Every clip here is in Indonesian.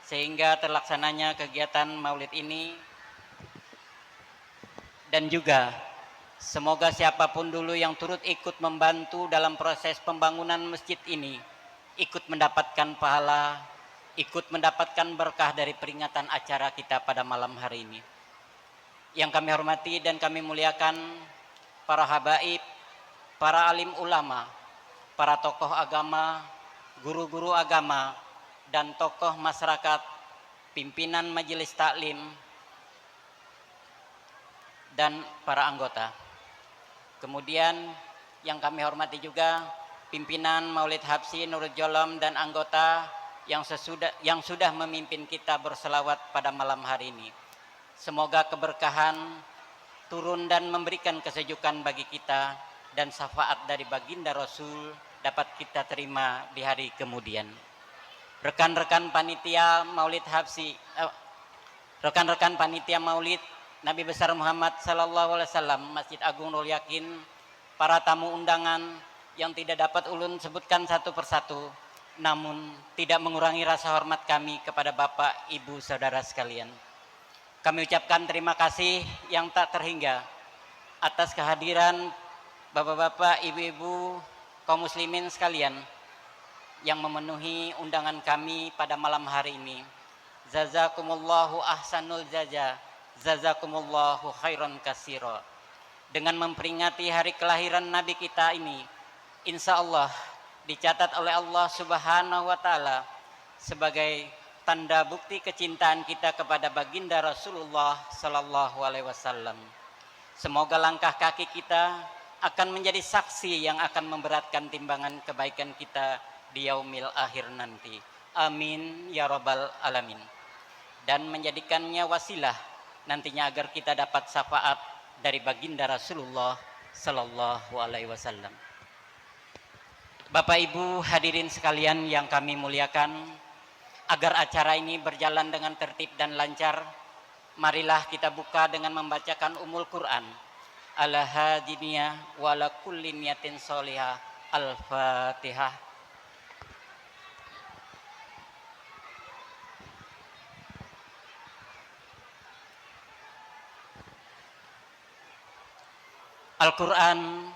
sehingga terlaksananya kegiatan Maulid ini. Dan juga semoga siapapun dulu yang turut ikut membantu dalam proses pembangunan masjid ini ikut mendapatkan pahala, ikut mendapatkan berkah dari peringatan acara kita pada malam hari ini. Yang kami hormati dan kami muliakan para habaib, para alim ulama, para tokoh agama, guru-guru agama, dan tokoh masyarakat, pimpinan majelis taklim, dan para anggota. Kemudian yang kami hormati juga pimpinan Maulid Habsyi Nurul Jolom dan anggota yang sudah memimpin kita berselawat pada malam hari ini. Semoga keberkahan turun dan memberikan kesejukan bagi kita dan syafaat dari baginda Rasul dapat kita terima di hari kemudian. Rekan-rekan panitia Maulid Habsyi, rekan-rekan panitia Maulid Nabi besar Muhammad sallallahu alaihi wasallam Masjid Agung Nurul Yakin, para tamu undangan yang tidak dapat ulun sebutkan satu persatu, namun tidak mengurangi rasa hormat kami kepada Bapak, Ibu, Saudara sekalian. Kami ucapkan terima kasih yang tak terhingga atas kehadiran Bapak-bapak, Ibu-ibu, kaum muslimin sekalian yang memenuhi undangan kami pada malam hari ini. Jazakumullahu ahsanul jaza, jazakumullahu khairan katsira. Dengan memperingati hari kelahiran Nabi kita ini, insya Allah dicatat oleh Allah Subhanahu wa Ta'ala sebagai tanda bukti kecintaan kita kepada baginda Rasulullah Sallallahu Alaihi Wasallam. Semoga langkah kaki kita akan menjadi saksi yang akan memberatkan timbangan kebaikan kita di yaumil akhir nanti. Amin ya rabbal alamin. Dan menjadikannya wasilah nantinya agar kita dapat syafaat dari baginda Rasulullah Sallallahu Alaihi Wasallam. Bapak Ibu hadirin sekalian yang kami muliakan, agar acara ini berjalan dengan tertib dan lancar, marilah kita buka dengan membacakan Ummul Quran. Ala hadiniyah wa ala kulli niyatin sholihah. Al-Fatihah. Al-Quran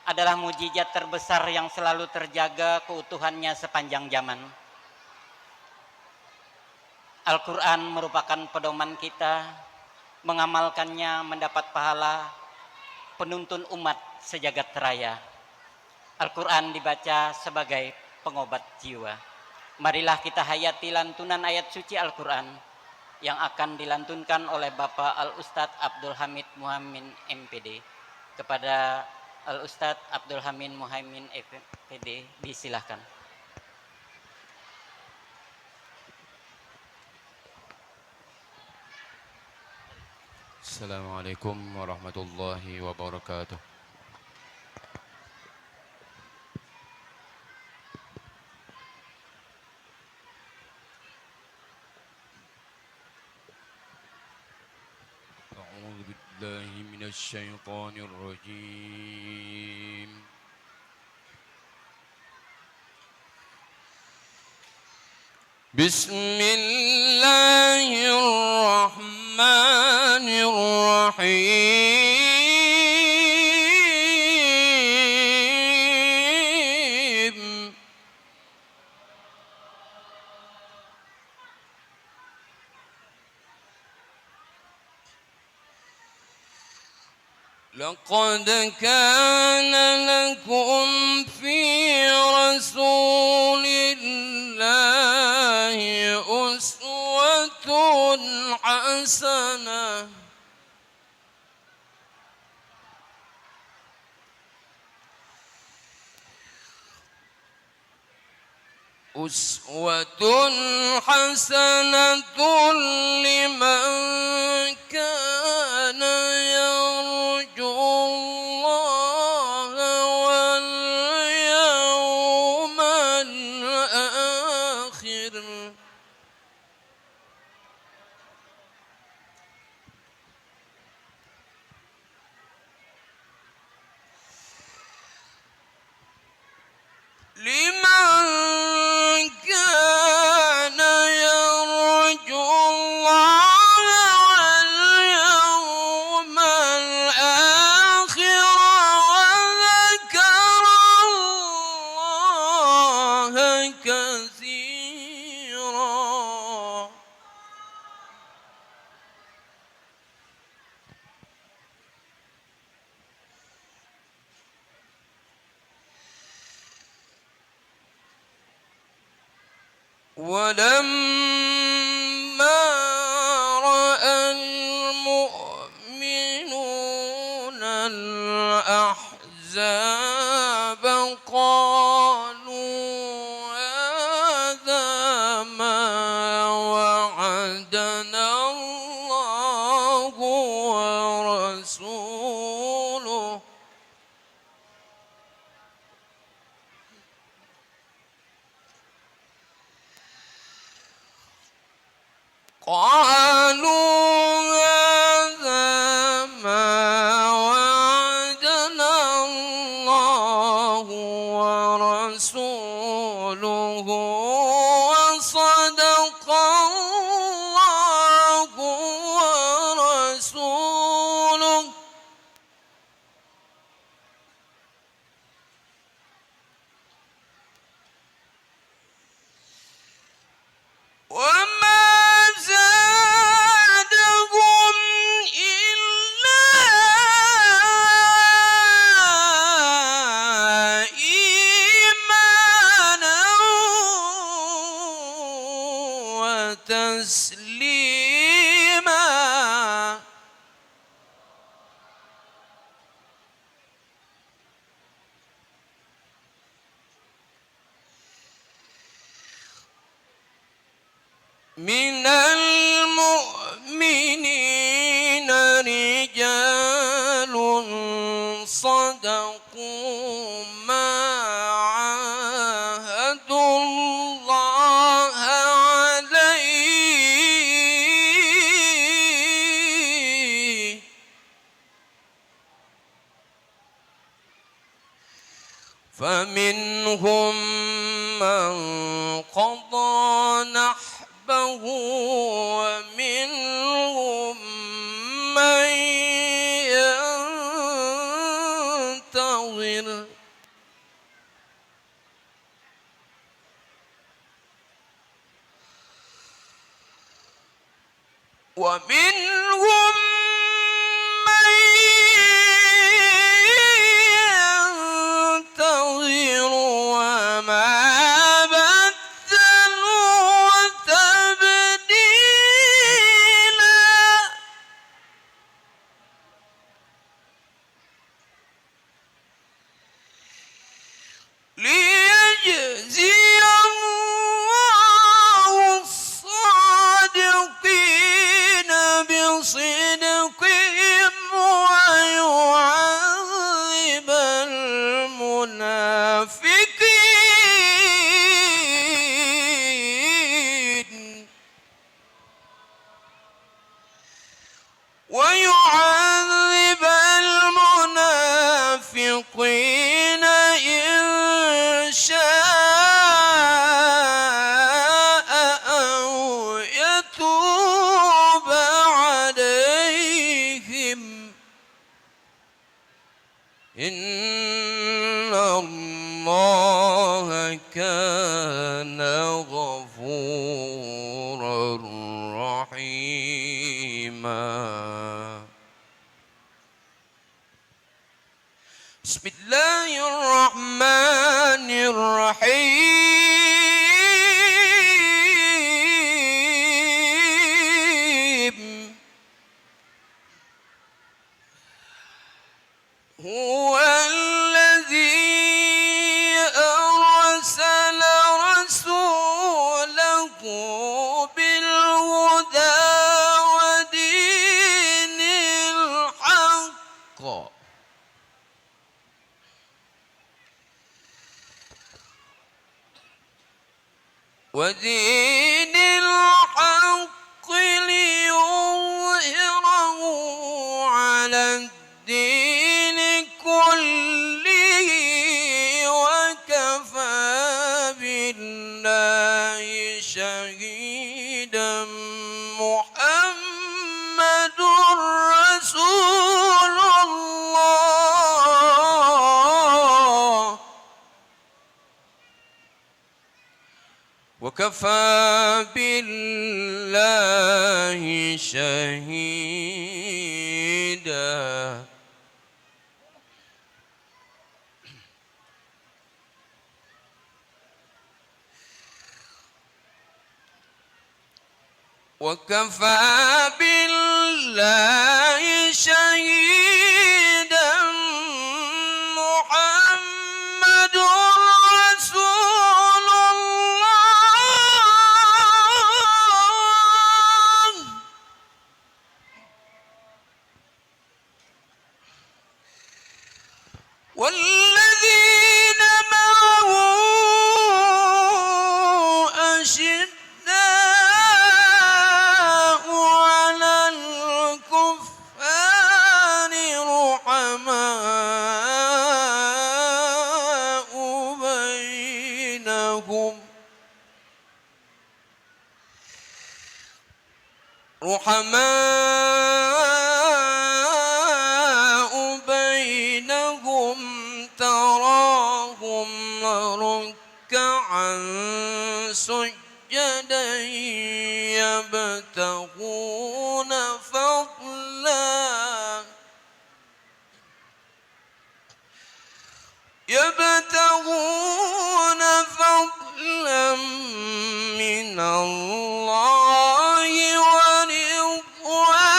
adalah mukjizat terbesar yang selalu terjaga keutuhannya sepanjang zaman. Al-Quran merupakan pedoman kita, mengamalkannya mendapat pahala, penuntun umat sejagat raya. Al-Quran dibaca sebagai pengobat jiwa. Marilah kita hayati lantunan ayat suci Al-Quran yang akan dilantunkan oleh Bapak Al-Ustadz Abdul Hamid Muhaimin MPD. Kepada Al-Ustadz Abdul Hamid Muhaimin MPD, disilahkan. Assalamualaikum warahmatullahi wabarakatuh. A'udzu billahi minasy syaithanir rajim. Bismillahirrahmanirrahim. Laqad kana lakum fi rasulillahi uswatun hasanah. Uswatun hasanatun liman kana yarjullaha wal yawmal akhir. Liman kana ولما رأى المؤمنون الأحزاب قالوا هذا ما وعدنا الله ورسوله وصدق الله ورسوله وما زادهم إلا إيمانا وتسليما من المؤمنين رجال صدقوا ما عاهدوا الله عليه فمنهم من قضى نحبه ومنهم من ينتظر ومنهم من ينتظر وما بدلوا تبديلا ليجزي الله الصادقين بصدقهم ويعذب المنافقين إن شاء أو يتوب عليهم إن الله كان غفورا رحيما بسم الله الرحمن الرحيم هو الذي أرسل رسوله بالهدى ودين الحق ليظهره على الدين كله وكفى بالله شهيدا محمد رسول الله وكفى بالله شهيدا وكفى بالله شهيدا محمد رسول الله والذين معه أشداء على الكفار رحماء بينهم تراهم ركعا سجدا يبتغون فضلا من الله ورضوانا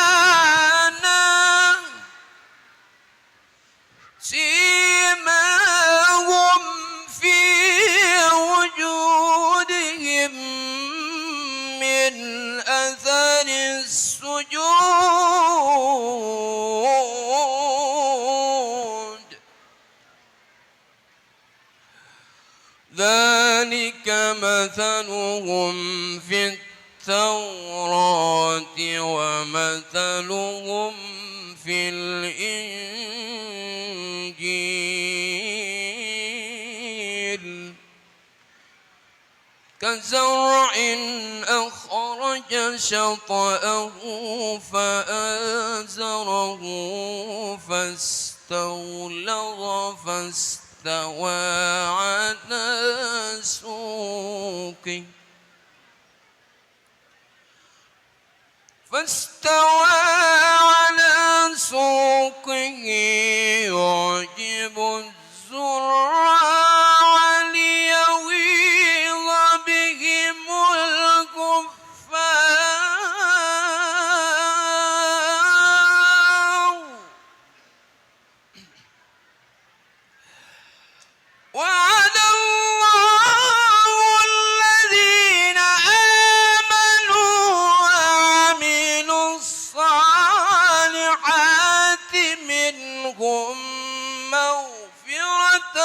سيماهم في وجودهم من أثر السجود ذلك مثلهم في التوراة ومثلهم في الإنجيل كزرع أخرج شطأه فآزره فاستغلظ فاستوى على سوقه يعجب الزراع ليغيظ بهم الكفار وعد الله الذين آمنوا وعملوا الصالحات منهم مغفرة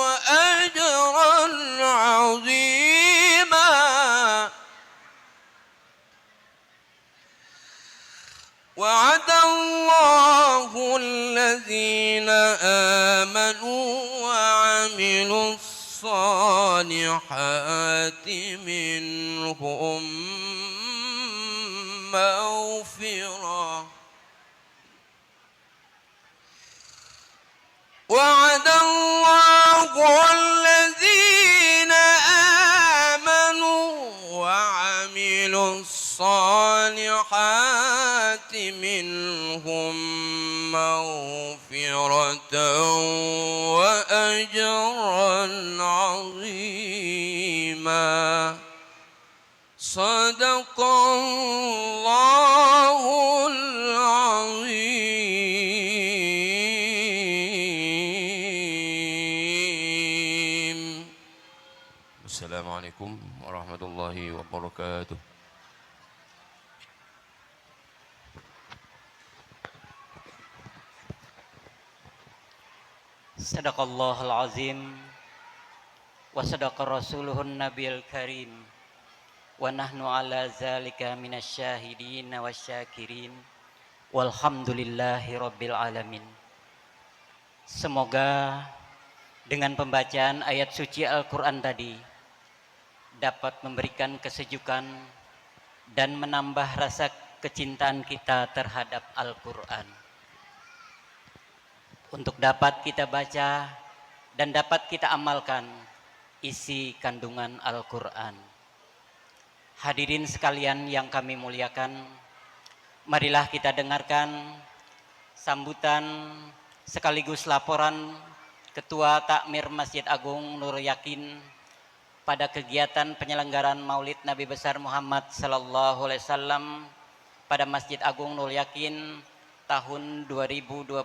وأجرا عظيما وعد الله الذين آمنوا وعملوا الصالحات منهم مغفرة وعد الله الذين آمنوا وعملوا الصالحات منهم مغفرة وأجرا عظيما صدق الله العظيم. السلام عليكم ورحمة الله وبركاته. Sadaqallahul azim wa sadaqa rasuluhun nabiyil karim wa nahnu ala zalika minasyahidin wasyakirin walhamdulillahi rabbil alamin. Semoga dengan pembacaan ayat suci Al-Quran tadi dapat memberikan kesejukan dan menambah rasa kecintaan kita terhadap Al-Quran. Untuk dapat kita baca dan dapat kita amalkan isi kandungan Al-Quran. Hadirin sekalian yang kami muliakan, marilah kita dengarkan sambutan sekaligus laporan Ketua Takmir Masjid Agung Nur Yakin pada kegiatan penyelenggaraan Maulid Nabi besar Muhammad sallallahu alaihi wasallam pada Masjid Agung Nurul Yakin tahun 2023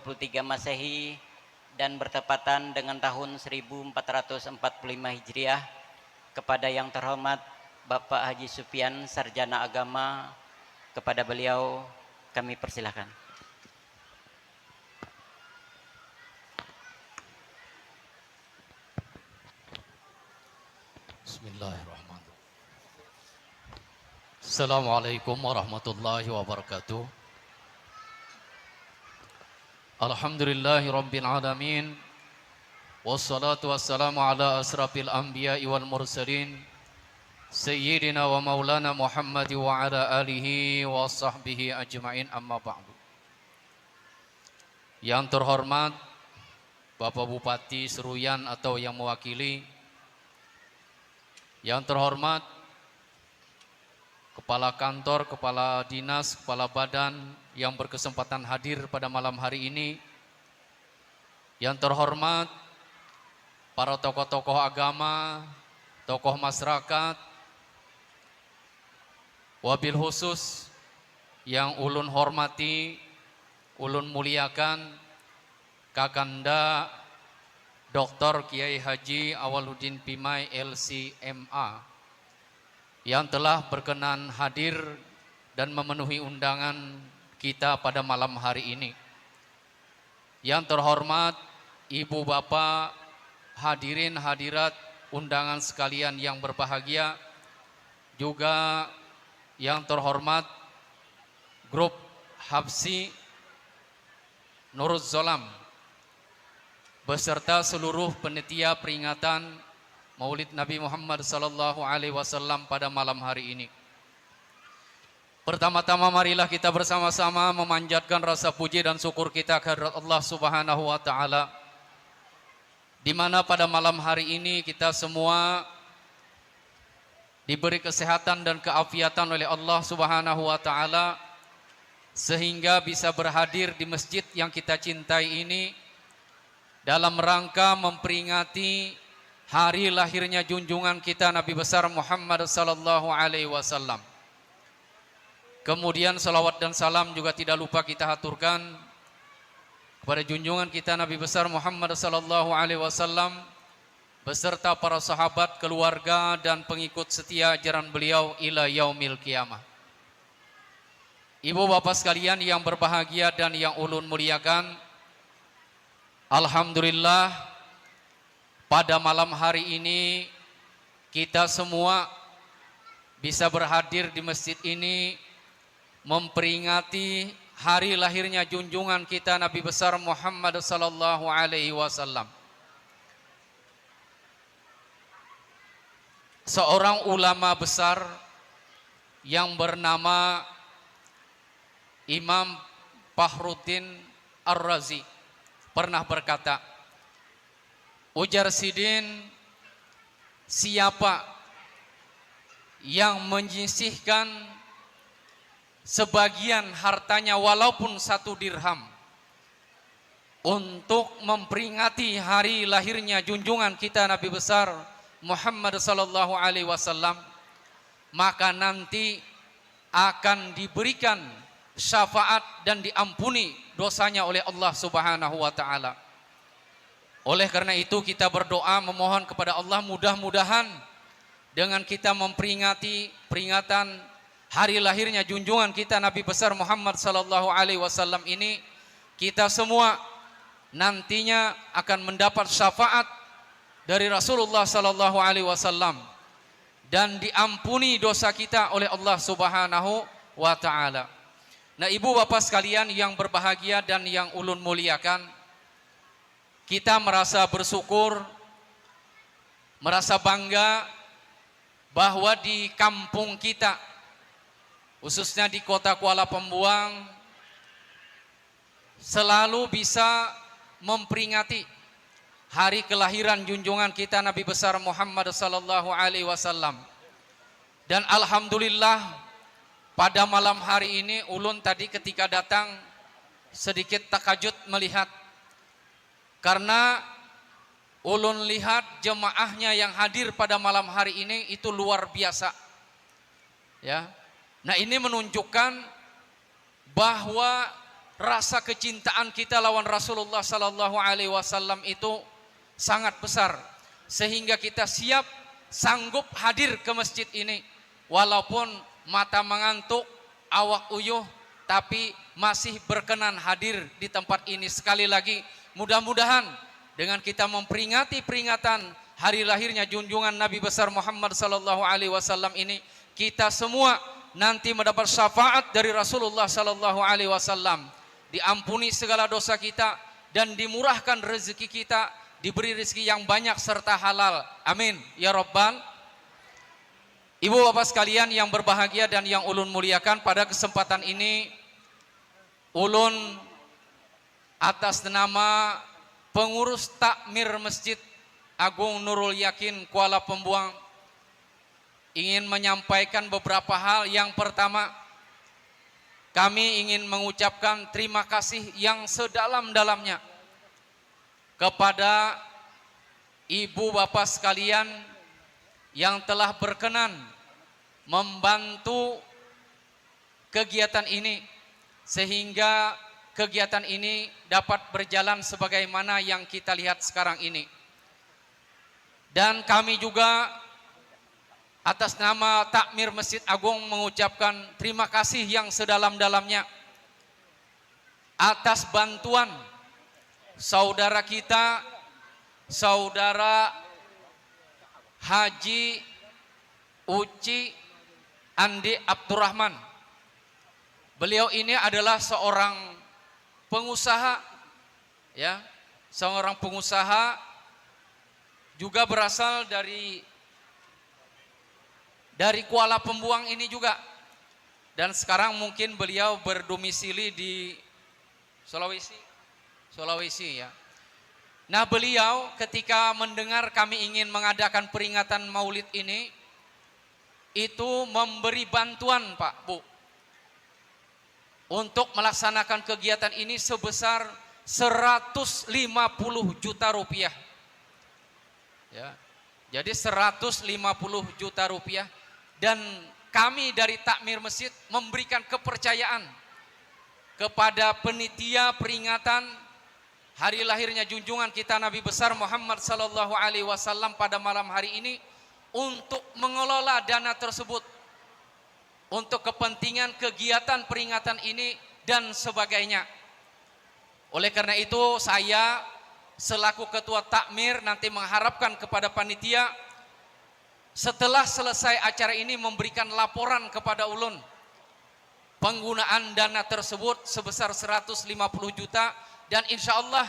Masehi dan bertepatan dengan tahun 1445 Hijriah, kepada yang terhormat Bapak Haji Supian, Sarjana Agama, kepada beliau kami persilahkan. Bismillahirrahmanirrahim. Assalamualaikum warahmatullahi wabarakatuh. Alhamdulillahi rabbil alamin. Wassalatu wassalamu ala asrafil anbiya'i wal mursalin Sayyidina wa maulana Muhammad wa ala alihi wa sahbihi ajma'in, amma ba'du. Yang terhormat Bapak Bupati Seruyan atau yang mewakili, yang terhormat Kepala Kantor, Kepala Dinas, Kepala Badan yang berkesempatan hadir pada malam hari ini, yang terhormat para tokoh-tokoh agama, tokoh masyarakat, wabil khusus yang ulun hormati, ulun muliakan, Kakanda Dr. Kiai Haji Awaluddin Pimai LCMA yang telah berkenan hadir dan memenuhi undangan kita pada malam hari ini. Yang terhormat Ibu Bapak, hadirin hadirat undangan sekalian yang berbahagia, juga yang terhormat grup Habsi Nurul Zolam beserta seluruh panitia peringatan Maulid Nabi Muhammad sallallahu alaihi wasallam pada malam hari ini. Pertama-tama marilah kita bersama-sama memanjatkan rasa puji dan syukur kita kehadirat Allah Subhanahu wa taala, di mana pada malam hari ini kita semua diberi kesehatan dan keafiatan oleh Allah Subhanahu wa taala sehingga bisa berhadir di masjid yang kita cintai ini dalam rangka memperingati hari lahirnya junjungan kita Nabi besar Muhammad sallallahu alaihi wasallam. Kemudian salawat dan salam juga tidak lupa kita haturkan kepada junjungan kita Nabi besar Muhammad sallallahu alaihi wasallam beserta para sahabat, keluarga dan pengikut setia ajaran beliau ila yaumil qiyamah. Ibu bapak sekalian yang berbahagia dan yang ulun muliakan, alhamdulillah pada malam hari ini kita semua bisa berhadir di masjid ini memperingati hari lahirnya junjungan kita Nabi besar Muhammad sallallahu alaihi wasallam. Seorang ulama besar yang bernama Imam Fakhruddin Ar-Razi pernah berkata, ujar Sidin, siapa yang menyisihkan sebagian hartanya walaupun 1 dirham untuk memperingati hari lahirnya junjungan kita Nabi besar Muhammad sallallahu alaihi wasallam, maka nanti akan diberikan syafaat dan diampuni dosanya oleh Allah Subhanahu wa taala. Oleh karena itu kita berdoa memohon kepada Allah, mudah-mudahan dengan kita memperingati peringatan hari lahirnya junjungan kita Nabi besar Muhammad sallallahu alaihi wasallam ini, kita semua nantinya akan mendapat syafaat dari Rasulullah sallallahu alaihi wasallam dan diampuni dosa kita oleh Allah Subhanahu wa taala. Nah, ibu bapak sekalian yang berbahagia dan yang ulun muliakan, kita merasa bersyukur, merasa bangga bahwa di kampung kita, khususnya di kota Kuala Pembuang, selalu bisa memperingati hari kelahiran junjungan kita Nabi besar Muhammad sallallahu alaihi wasallam. Dan alhamdulillah pada malam hari ini ulun tadi ketika datang sedikit takajud melihat, karena ulun lihat jemaahnya yang hadir pada malam hari ini itu luar biasa. Ya. Nah, ini menunjukkan bahwa rasa kecintaan kita lawan Rasulullah sallallahu alaihi wasallam itu sangat besar sehingga kita siap sanggup hadir ke masjid ini walaupun mata mengantuk, awak uyuh, tapi masih berkenan hadir di tempat ini. Sekali lagi, mudah-mudahan dengan kita memperingati peringatan hari lahirnya junjungan Nabi besar Muhammad sallallahu alaihi wasallam ini, kita semua nanti mendapat syafaat dari Rasulullah sallallahu alaihi wasallam, diampuni segala dosa kita dan dimurahkan rezeki kita, diberi rezeki yang banyak serta halal. Amin ya rabbal. Ibu bapak sekalian yang berbahagia dan yang ulun muliakan, pada kesempatan ini ulun atas nama pengurus takmir Masjid Agung Nurul Yakin Kuala Pembuang ingin menyampaikan beberapa hal. Yang pertama, kami ingin mengucapkan terima kasih yang sedalam-dalamnya kepada ibu bapak sekalian yang telah berkenan membantu kegiatan ini sehingga kegiatan ini dapat berjalan sebagaimana yang kita lihat sekarang ini. Dan kami juga atas nama Takmir Masjid Agung mengucapkan terima kasih yang sedalam-dalamnya atas bantuan saudara kita, saudara Haji Uci Andi Abdurrahman. Beliau ini adalah seorang pengusaha, ya, seorang pengusaha juga berasal dari Kuala Pembuang ini juga, dan sekarang mungkin beliau berdomisili di Sulawesi ya. Nah, beliau ketika mendengar kami ingin mengadakan peringatan Maulid ini, itu memberi bantuan Pak Bu untuk melaksanakan kegiatan ini sebesar 150 juta rupiah. Ya. Jadi 150 juta rupiah, dan kami dari Takmir Masjid memberikan kepercayaan kepada penitia peringatan hari lahirnya junjungan kita Nabi besar Muhammad sallallahu alaihi wasallam pada malam hari ini untuk mengelola dana tersebut untuk kepentingan kegiatan peringatan ini dan sebagainya. Oleh karena itu, saya selaku ketua takmir nanti mengharapkan kepada panitia setelah selesai acara ini memberikan laporan kepada ulun penggunaan dana tersebut sebesar 150 juta, dan insya Allah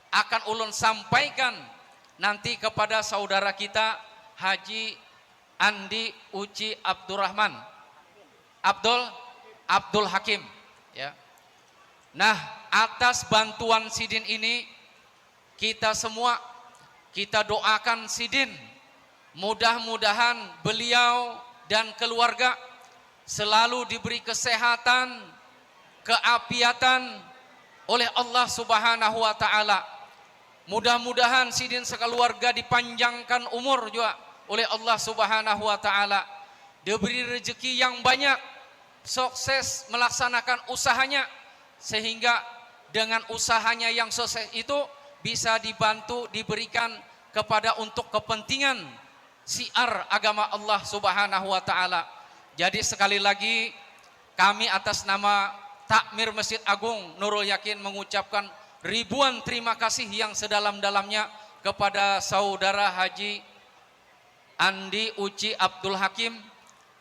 akan ulun sampaikan nanti kepada saudara kita Haji Andi Uci Abdurrahman Abdul Hakim ya. Nah, atas bantuan Sidin ini kita semua kita doakan Sidin, mudah-mudahan beliau dan keluarga selalu diberi kesehatan, keapiatan oleh Allah Subhanahu wa taala. Mudah-mudahan Sidin sekeluarga dipanjangkan umur juga oleh Allah Subhanahu wa taala, diberi rezeki yang banyak, sukses melaksanakan usahanya sehingga dengan usahanya yang sukses itu bisa dibantu diberikan kepada untuk kepentingan syiar agama Allah Subhanahu wa taala. Jadi sekali lagi kami atas nama Takmir Masjid Agung Nurul Yakin mengucapkan ribuan terima kasih yang sedalam-dalamnya kepada saudara Haji Andi Uci Abdul Hakim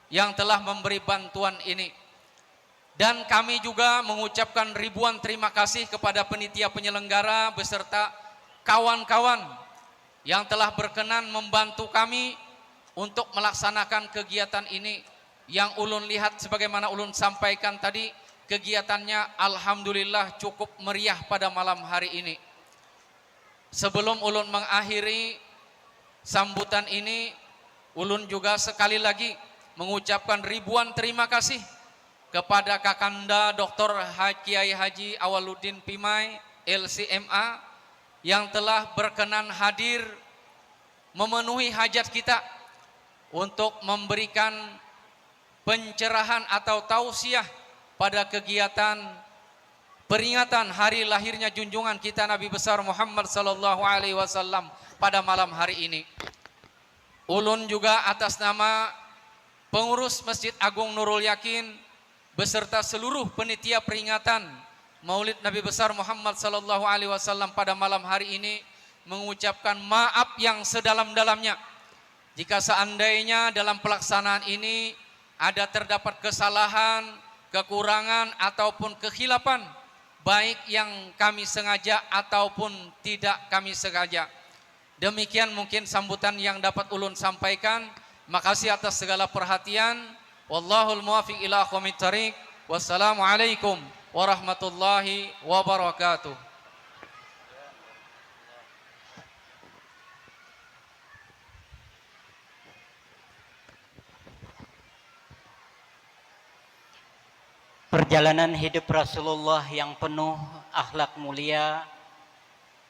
yang telah memberi bantuan ini. Dan kami juga mengucapkan ribuan terima kasih kepada penitia penyelenggara beserta kawan-kawan yang telah berkenan membantu kami untuk melaksanakan kegiatan ini. Yang ulun lihat sebagaimana ulun sampaikan tadi, kegiatannya alhamdulillah cukup meriah pada malam hari ini. Sebelum ulun mengakhiri sambutan ini, ulun juga sekali lagi mengucapkan ribuan terima kasih kepada Kakanda Dr. Kiai Haji Awaluddin Pimai LCMA yang telah berkenan hadir memenuhi hajat kita untuk memberikan pencerahan atau tausiah pada kegiatan peringatan hari lahirnya junjungan kita Nabi besar Muhammad sallallahu alaihi wasallam pada malam hari ini. Ulun juga atas nama pengurus Masjid Agung Nurul Yakin beserta seluruh penitia peringatan Maulid Nabi besar Muhammad sallallahu alaihi wasallam pada malam hari ini mengucapkan maaf yang sedalam-dalamnya jika seandainya dalam pelaksanaan ini ada terdapat kesalahan, kekurangan ataupun kekhilafan baik yang kami sengaja ataupun tidak kami sengaja. Demikian mungkin sambutan yang dapat ulun sampaikan. Makasih atas segala perhatian. Wallahul muwaffiq ila aqwamit thariq. Wassalamualaikum warahmatullahi wabarakatuh. Perjalanan hidup Rasulullah yang penuh akhlak mulia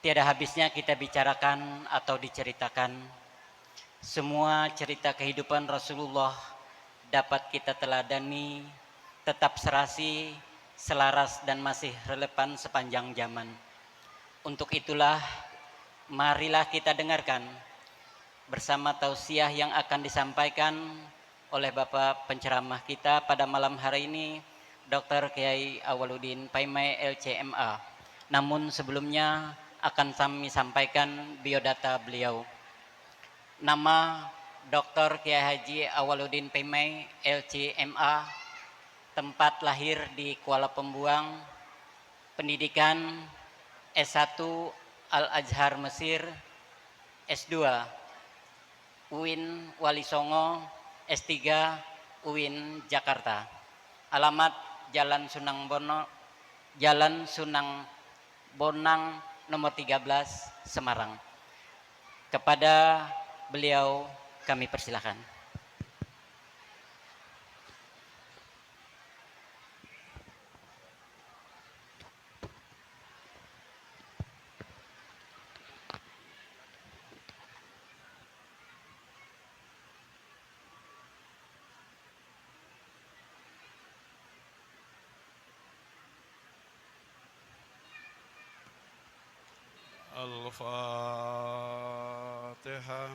tiada habisnya kita bicarakan atau diceritakan. Semua cerita kehidupan Rasulullah dapat kita teladani, tetap serasi, selaras dan masih relevan sepanjang zaman. Untuk itulah marilah kita dengarkan bersama tausiah yang akan disampaikan oleh Bapak penceramah kita pada malam hari ini, Dr. Kiai Awwaluddin Paimai LCMA. Namun sebelumnya akan kami sampaikan biodata beliau. Nama Dr. Kiai Haji Awwaluddin Paimai LCMA, tempat lahir di Kuala Pembuang, pendidikan S1 Al-Azhar Mesir, S2 UIN Wali Songo, S3 UIN Jakarta. Alamat Jalan Sunang Bonang nomor 13 Semarang. Kepada beliau kami persilahkan. Al-Fatihah.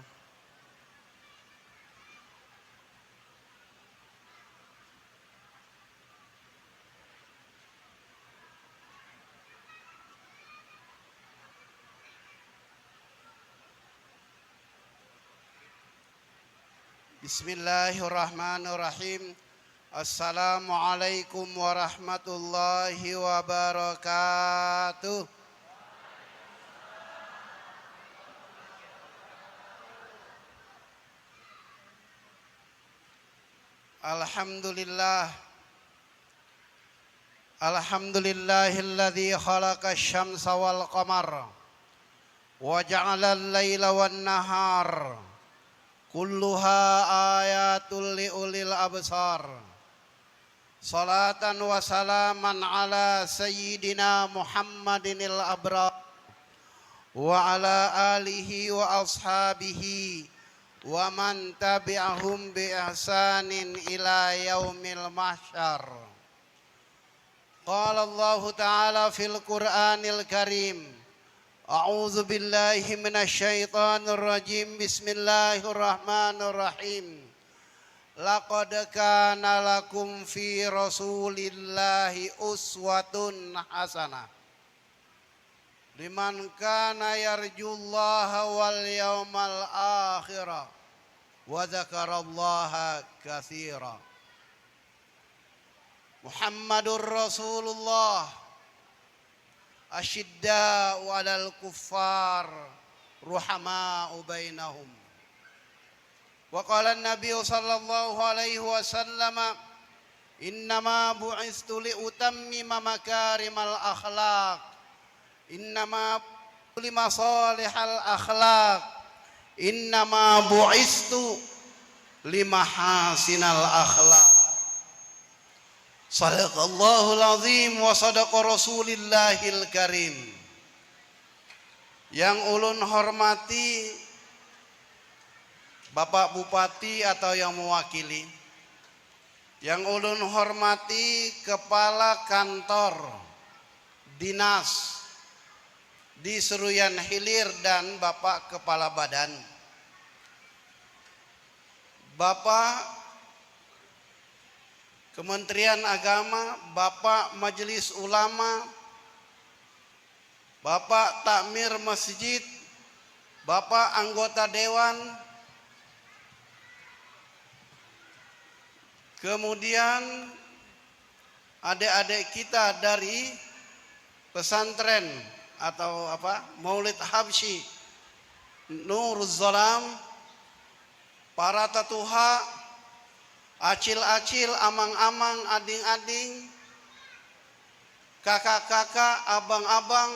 Bismillahirrahmanirrahim. Assalamualaikum warahmatullahi wabarakatuh. Alhamdulillahilladzi khalaqasy syamsa wal qamara wa ja'alal laila wan nahar kulluha ayatul liulil absar. Salatan wa salaman ala sayyidina Muhammadinil abrar wa ala alihi wa ashabihi wa man tabi'ahum bi ihsanin ila yaumil mahsyar. Qala Allah Ta'ala fil Qur'anil Karim. A'udzu billahi minasy syaithanir rajim. Bismillahirrahmanirrahim. Laqad kana lakum fi Rasulillahi uswatun hasanah liman kana yarjullaha wal yawmal akhirah wa dzakarallaha katsira. Muhammadur Rasulullah asyidda'u 'alal kuffar ruhama'u bainahum. Wa qala an-nabiy sallallahu alaihi wasallam innama bu'istu li utammima makarimal akhlaq. Innama lima salihal akhlaq. Innama bu'istu lima hasinal akhlaq. Sadaqallahul azim wa sadaqa rasulillahil karim. Yang ulun hormati Bapak Bupati atau yang mewakili, yang ulun hormati Kepala Kantor Dinas di Seruyan Hilir dan Bapak Kepala Badan, Bapak Kementerian Agama, Bapak Majelis Ulama, Bapak Takmir Masjid, Bapak Anggota Dewan, kemudian adik-adik kita dari pesantren atau Maulid Habsyi Nuruz Zalam, para tatuha, acil-acil, amang-amang, ading-ading, kakak-kakak, abang-abang,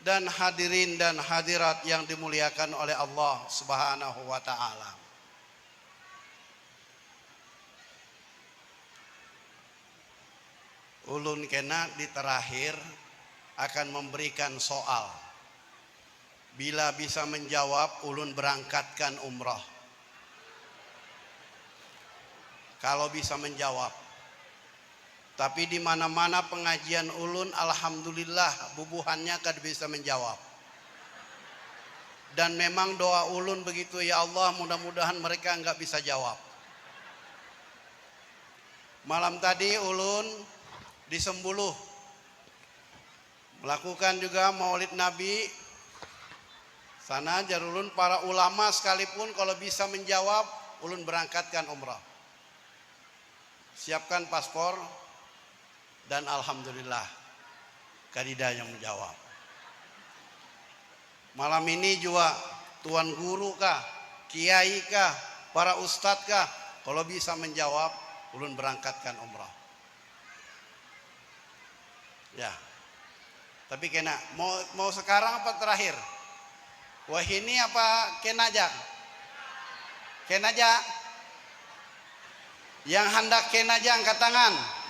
dan hadirin dan hadirat yang dimuliakan oleh Allah Subhanahu wa taala. Ulun kena di terakhir akan memberikan soal. Bila bisa menjawab, ulun berangkatkan umrah. Kalau bisa menjawab. Tapi di mana-mana pengajian ulun, alhamdulillah bubuhannya kad bisa menjawab. Dan memang doa ulun begitu, ya Allah, mudah-mudahan mereka enggak bisa jawab. Malam tadi ulun di Sembuluh melakukan juga Maulid Nabi. Sana jarulun para ulama sekalipun kalau bisa menjawab, ulun berangkatkan umrah. Siapkan paspor. Dan alhamdulillah kadida yang menjawab. Malam ini juga tuan guru kah, kiai kah, para ustadz kah, kalau bisa menjawab, ulun berangkatkan umrah. Ya. Tapi kena mau sekarang apa terakhir? Wah ini apa kenaja? Kenaja. Yang hendak kenaja angkat tangan.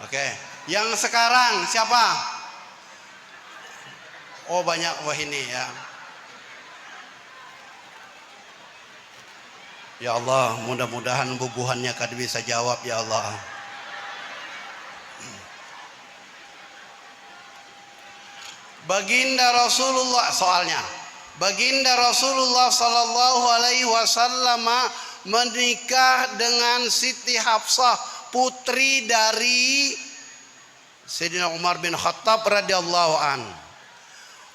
Oke, yang sekarang siapa? Oh banyak, wah ini ya. Ya Allah, mudah-mudahan bubuhannya kad bisa jawab ya Allah. Baginda Rasulullah, soalnya Baginda Rasulullah sallallahu alaihi wasallam menikah dengan Siti Hafsah, putri dari Sayyidina Umar bin Khattab radhiyallahu an.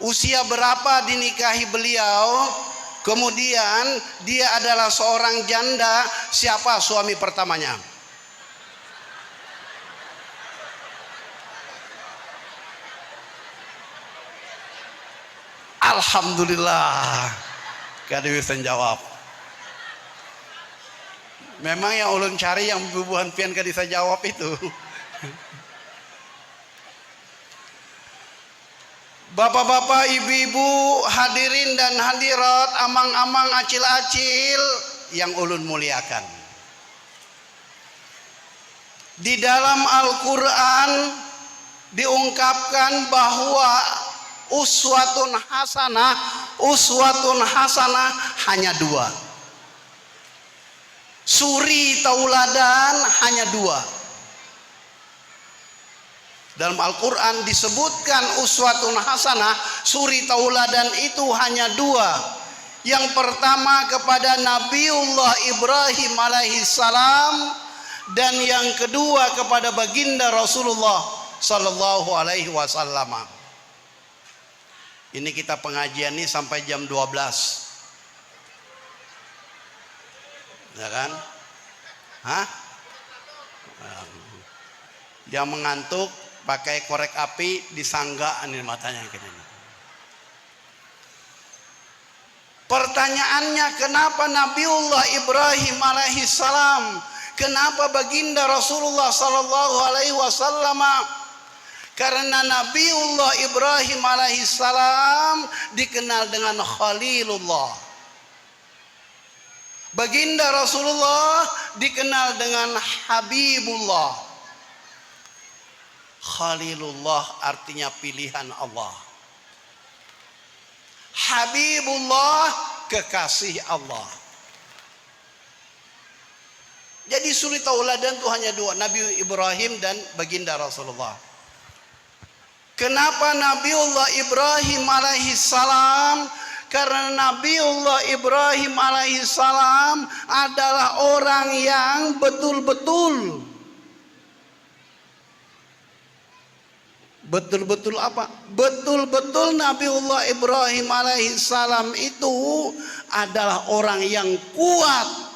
Usia berapa dinikahi beliau? Kemudian dia adalah seorang janda. Siapa suami pertamanya? Alhamdulillah, gak ada bisa jawab. Memang yang ulun cari yang bubuhan pian gak bisa jawab itu. Bapak-bapak, ibu-ibu, hadirin dan hadirat, amang-amang, acil-acil yang ulun muliakan. Di dalam Al-Quran diungkapkan bahwa uswatun hasanah hanya dua. Suri tauladan hanya dua. Dalam Al-Quran disebutkan uswatun hasanah, suri tauladan itu hanya dua. Yang pertama kepada Nabiullah Ibrahim alaihissalam, dan yang kedua kepada baginda Rasulullah sallallahu alaihi wasallam. Ini kita pengajian ini sampai jam 12. Ya kan? Hah? Dia mengantuk pakai korek api disangga ini matanya gini. Pertanyaannya, kenapa Nabiullah Ibrahim alaihissalam, kenapa baginda Rasulullah sallallahu alaihi wasallam? Karena Nabiullah Ibrahim alaihissalam dikenal dengan Khalilullah. Baginda Rasulullah dikenal dengan Habibullah. Khalilullah artinya pilihan Allah. Habibullah, kekasih Allah. Jadi suri tauladan itu hanya dua, Nabi Ibrahim dan baginda Rasulullah. Kenapa Nabiullah Ibrahim alaihissalam? Karena Nabiullah Ibrahim alaihissalam adalah orang yang betul-betul apa? Betul-betul Nabiullah Ibrahim alaihissalam itu adalah orang yang kuat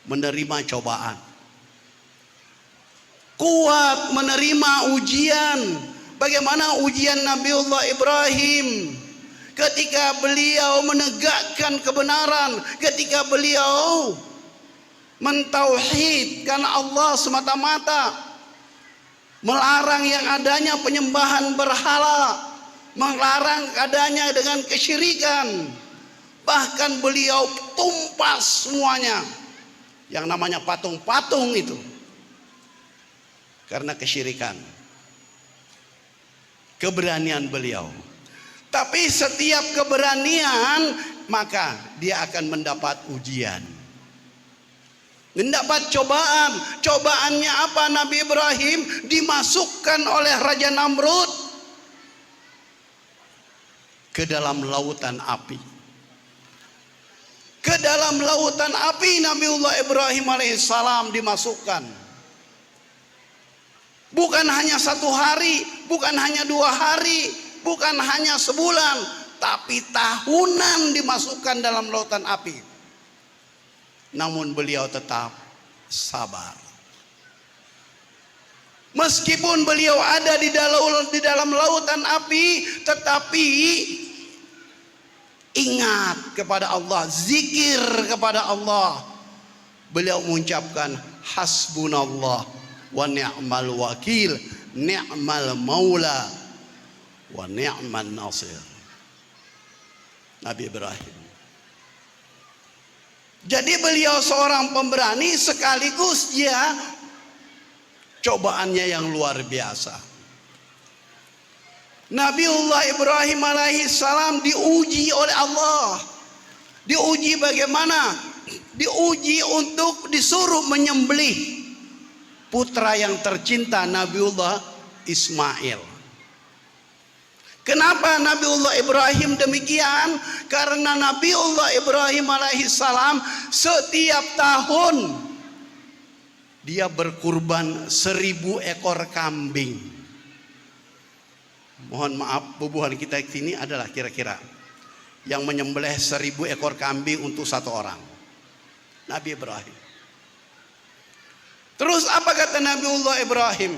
menerima cobaan, kuat menerima ujian. Bagaimana ujian Nabiullah Ibrahim ketika beliau menegakkan kebenaran, ketika beliau mentauhidkan Allah semata-mata, melarang yang adanya penyembahan berhala, melarang adanya dengan kesyirikan. Bahkan beliau tumpas semuanya yang namanya patung-patung itu karena kesyirikan. Keberanian beliau. Tapi setiap keberanian maka dia akan mendapat ujian, mendapat cobaan. Cobaannya apa? Nabi Ibrahim dimasukkan oleh Raja Namrud ke dalam lautan api. Ke dalam lautan api Nabiullah Ibrahim alaihissalam dimasukkan. Bukan hanya 1 hari, bukan hanya 2 hari, bukan hanya sebulan, tapi tahunan dimasukkan dalam lautan api. Namun beliau tetap sabar. Meskipun beliau ada di dalam lautan api, tetapi ingat kepada Allah, zikir kepada Allah. Beliau mengucapkan hasbunallah wa ni'mal wakil, ni'mal maula wa ni'man nasir. Nabi Ibrahim. Jadi beliau seorang pemberani sekaligus dia cobaannya yang luar biasa. Nabiullah Ibrahim alaihissalam diuji oleh Allah. Diuji bagaimana? Diuji untuk disuruh menyembelih putra yang tercinta Nabiullah Ismail. Kenapa Nabiullah Ibrahim demikian? Karena Nabiullah Ibrahim alaihissalam setiap tahun dia berkurban 1000 ekor kambing. Mohon maaf, bubuhan kita di sini adalah kira-kira yang menyembelih 1000 ekor kambing untuk 1 orang. Nabi Ibrahim. Terus apa kata Nabiullah Ibrahim?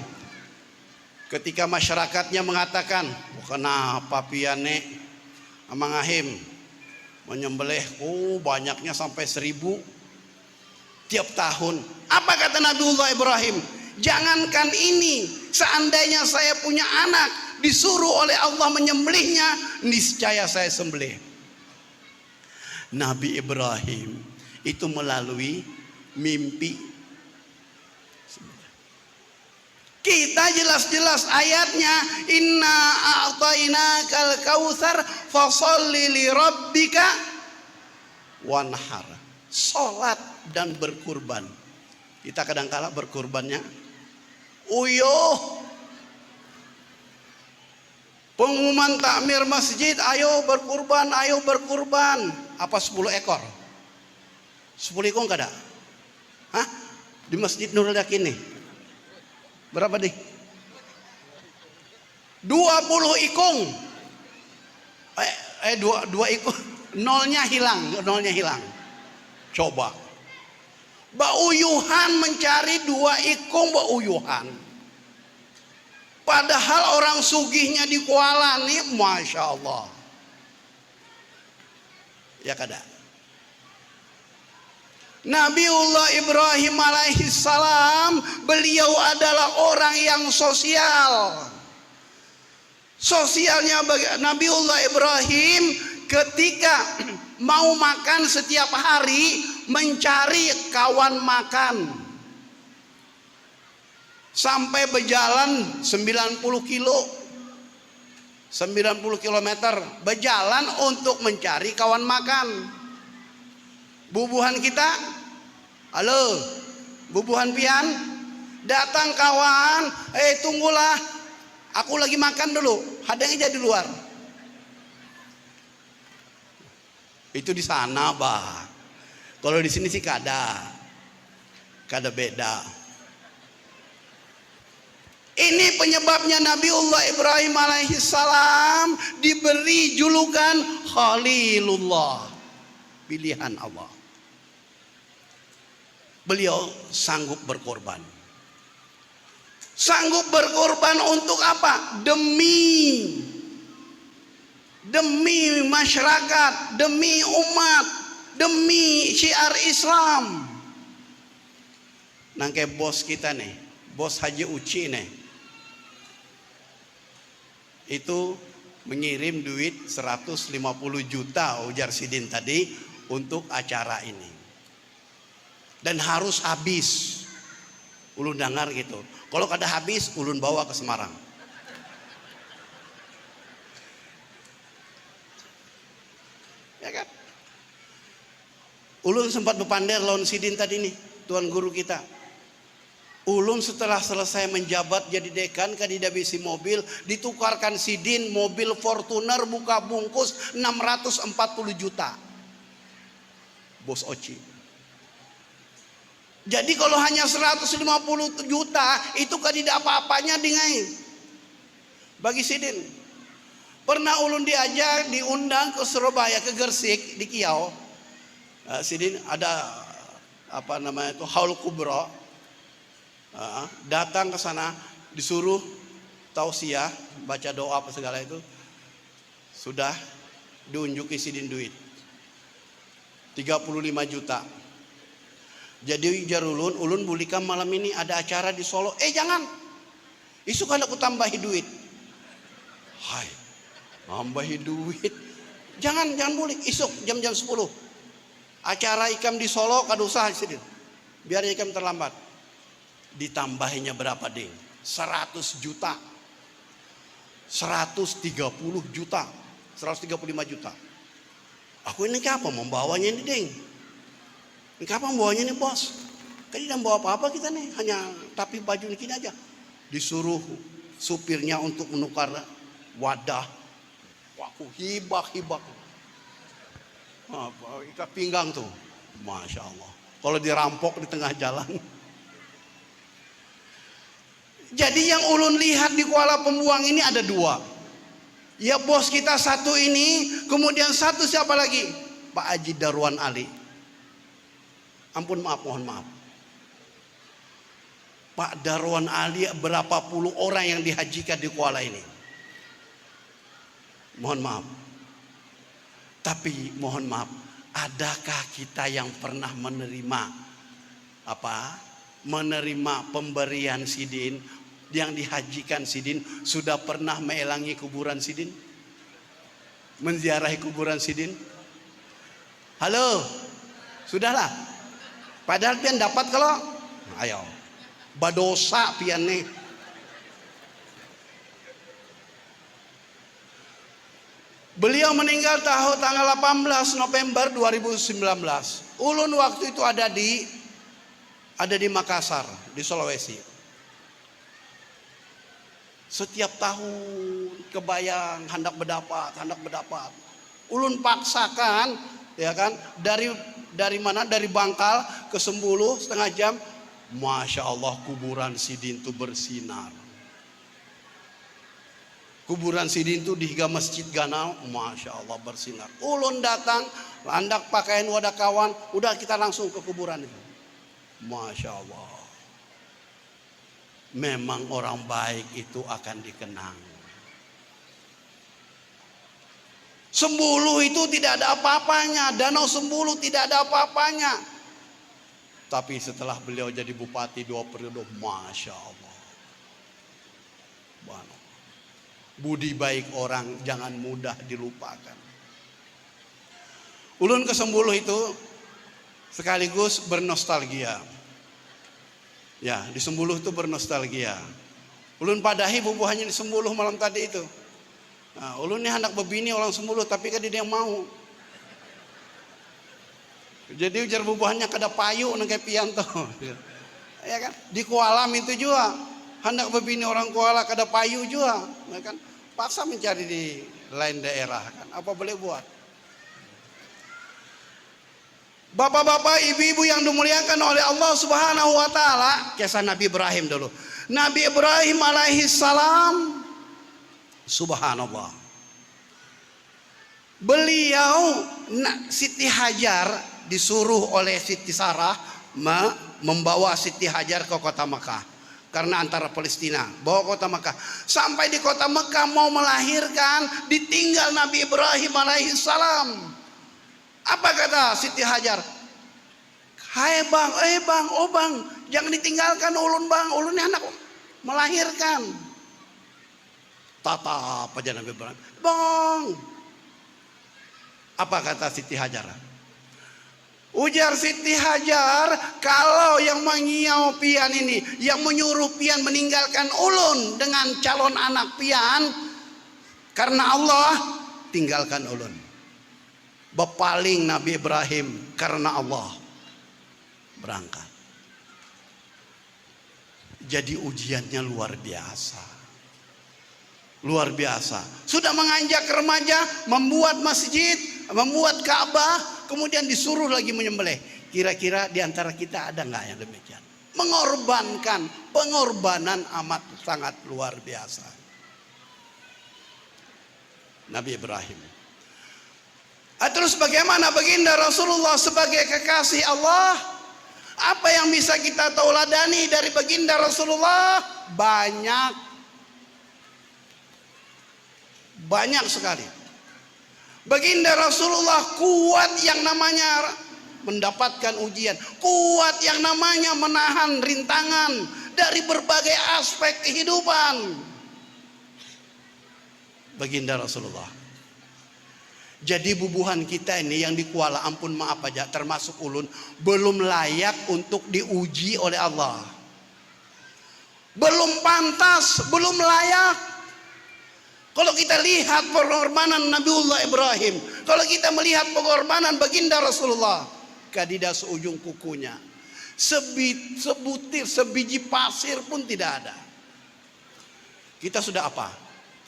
Ketika masyarakatnya mengatakan, kenapa piane amangahim menyembelih banyaknya sampai 1000 tiap tahun. Apa kata Nabiullah Ibrahim? Jangankan ini, seandainya saya punya anak disuruh oleh Allah menyembelihnya, niscaya saya sembelih. Nabi Ibrahim itu melalui mimpi. Kita jelas-jelas ayatnya, inna a'tainakal kautsar fasholli li rabbika wanhar. Salat dan berkurban. Kita kadang-kala berkurbannya uyuh. Pengumuman takmir masjid, ayo berkurban, ayo berkurban. Apa 10 ekor? 10 ekor enggak ada? Hah? Di Masjid Nurul Yakin nih. Berapa deh? 20 ikung. 2 ikung. Nolnya hilang. Coba. Bauyuhan mencari 2 ikung bauyuhan. Padahal orang sugihnya di Kuala nih, Masya Allah. Ya kada. Nabiullah Ibrahim alaihissalam, beliau adalah orang yang sosial. Sosialnya Nabiullah Ibrahim ketika mau makan setiap hari mencari kawan makan. Sampai berjalan 90 kilo. 90 km berjalan untuk mencari kawan makan. Bubuhan kita, halo, bubuhan pian, datang kawan, tunggulah, aku lagi makan dulu, hadangnya jadi luar. Itu di sana, bah. Kalau di sini sih kada beda. Ini penyebabnya Nabiullah Ibrahim alaihissalam diberi julukan Khalilullah, pilihan Allah. Beliau sanggup berkorban. Sanggup berkorban untuk apa? Demi masyarakat, demi umat, demi syiar Islam. Nangke bos kita nih, bos Haji Uci nih, itu mengirim duit 150 juta ujar Sidin tadi untuk acara ini. Dan harus habis. Ulun dengar gitu. Kalau kada habis, ulun bawa ke Semarang. Ya kan? Ulun sempat berpander lawan Sidin tadi nih, tuan guru kita. Ulun setelah selesai menjabat jadi dekan kadida bisi mobil, ditukarkan Sidin mobil Fortuner buka bungkus 640 juta. Bos Oci. Jadi kalau hanya 150 juta itu kadida apa-apanya dingai. Bagi Sidin. Pernah ulun diajak diundang ke Surabaya, ke Gersik di Kiau. Sidin ada apa namanya itu haul kubro. Datang ke sana disuruh tausiah, baca doa apa segala itu, sudah diunjuki Sidin duit 35 juta. Jadi ujar ulun bulikan malam ini ada acara di Solo. Jangan, isu kan aku tambahi duit. Hai, tambahi duit, jangan buli, isuk jam 10 acara ikam di Solo, kada usah Sidin, biar ikam terlambat. Ditambahinya berapa ding? 100 juta, 130 juta, 135 juta. Aku ini apa membawanya ini ding? Ini apa membawanya ini bos? Kan tidak bawa apa-apa kita nih, hanya tapi baju ini aja. Disuruh supirnya untuk menukar wadah. Waku hibak. Ikat pinggang tuh, masya Allah. Kalau dirampok di tengah jalan. Jadi yang ulun lihat di Kuala Pembuang ini ada dua. Ya bos kita satu ini, kemudian satu siapa lagi? Pak Haji Darwan Ali. Mohon maaf. Pak Darwan Ali berapa puluh orang yang dihajikan di Kuala ini. Mohon maaf. Tapi mohon maaf, adakah kita yang pernah menerima pemberian Sidin yang dihajikan Sidin? Sudah pernah melangi kuburan Sidin? Menziarahi kuburan Sidin? Halo, sudahlah. Padahal pian dapat kalau, ayo, badosa pian nih. Beliau meninggal tanggal 18 November 2019. Ulun waktu itu ada di Makassar, di Sulawesi. Setiap tahun kebayang hendak berdapat. Ulun paksakan, ya kan, dari mana? Dari Bangkal ke Sembulu setengah jam. Masya Allah kuburan Sidin itu bersinar. Kuburan Sidin itu di higa Masjid Ganau, masya Allah bersinar. Ulun datang, landak pakaian wadah kawan, udah kita langsung ke kuburan itu. Masya Allah. Memang orang baik itu akan dikenang. Sembulu itu tidak ada apa-apanya, Danau Sembulu tidak ada apa-apanya. Tapi setelah beliau jadi bupati 2 periode, masya Allah. Budi baik orang jangan mudah dilupakan. Ulun ke Sembulu itu sekaligus bernostalgia. Ya, di Sembulu itu bernostalgia. Ulun padahi bubuhannya di Sembulu malam tadi itu. Nah, ulun ini hendak berbini orang semuluh tapi kan dia yang mau. Jadi ujar bubuhannya kada payu nang kayak pian tuh. Ya kan? Di Kualam itu juga hendak berbini orang Kuala kada payu juga, ya kan? Paksa mencari di lain daerah kan. Apa boleh buat? Bapak-bapak, ibu-ibu yang dimuliakan oleh Allah Subhanahu wa taala, kisah Nabi Ibrahim dulu. Nabi Ibrahim alaihi salam, subhanallah. Beliau Siti Hajar disuruh oleh Siti Sarah membawa Siti Hajar ke kota Mekah. Karena antara Palestina, bawa kota Mekah. Sampai di kota Mekah mau melahirkan, ditinggal Nabi Ibrahim alaihi salam. Apa kata Siti Hajar? Hai bang, oh bang, jangan ditinggalkan ulun bang, ulun ini anak melahirkan. Tatap aja Nabi Ibrahim. Bang, apa kata Siti Hajar? Ujar Siti Hajar, kalau yang mengiau pian ini, yang menyuruh pian meninggalkan ulun dengan calon anak pian, karena Allah, tinggalkan ulun. Bepaling Nabi Ibrahim karena Allah, berangkat. Jadi ujiannya luar biasa. Luar biasa. Sudah menganjak remaja, membuat masjid, membuat Ka'bah, kemudian disuruh lagi menyembelih. Kira-kira di antara kita ada nggak yang demikian? Mengorbankan, pengorbanan amat sangat luar biasa. Nabi Ibrahim. Terus bagaimana baginda Rasulullah sebagai kekasih Allah? Apa yang bisa kita tauladani dari baginda Rasulullah? Banyak sekali. Baginda Rasulullah kuat yang namanya mendapatkan ujian, kuat yang namanya menahan rintangan dari berbagai aspek kehidupan. Baginda Rasulullah. Jadi bubuhan kita ini yang di Kuala, ampun maaf aja, termasuk ulun, belum layak untuk diuji oleh Allah. Belum pantas, belum layak. Kalau kita lihat pengorbanan Nabiullah Ibrahim, kalau kita melihat pengorbanan baginda Rasulullah, kadidas ujung kukunya, sebutir, sebiji pasir pun tidak ada. Kita sudah apa?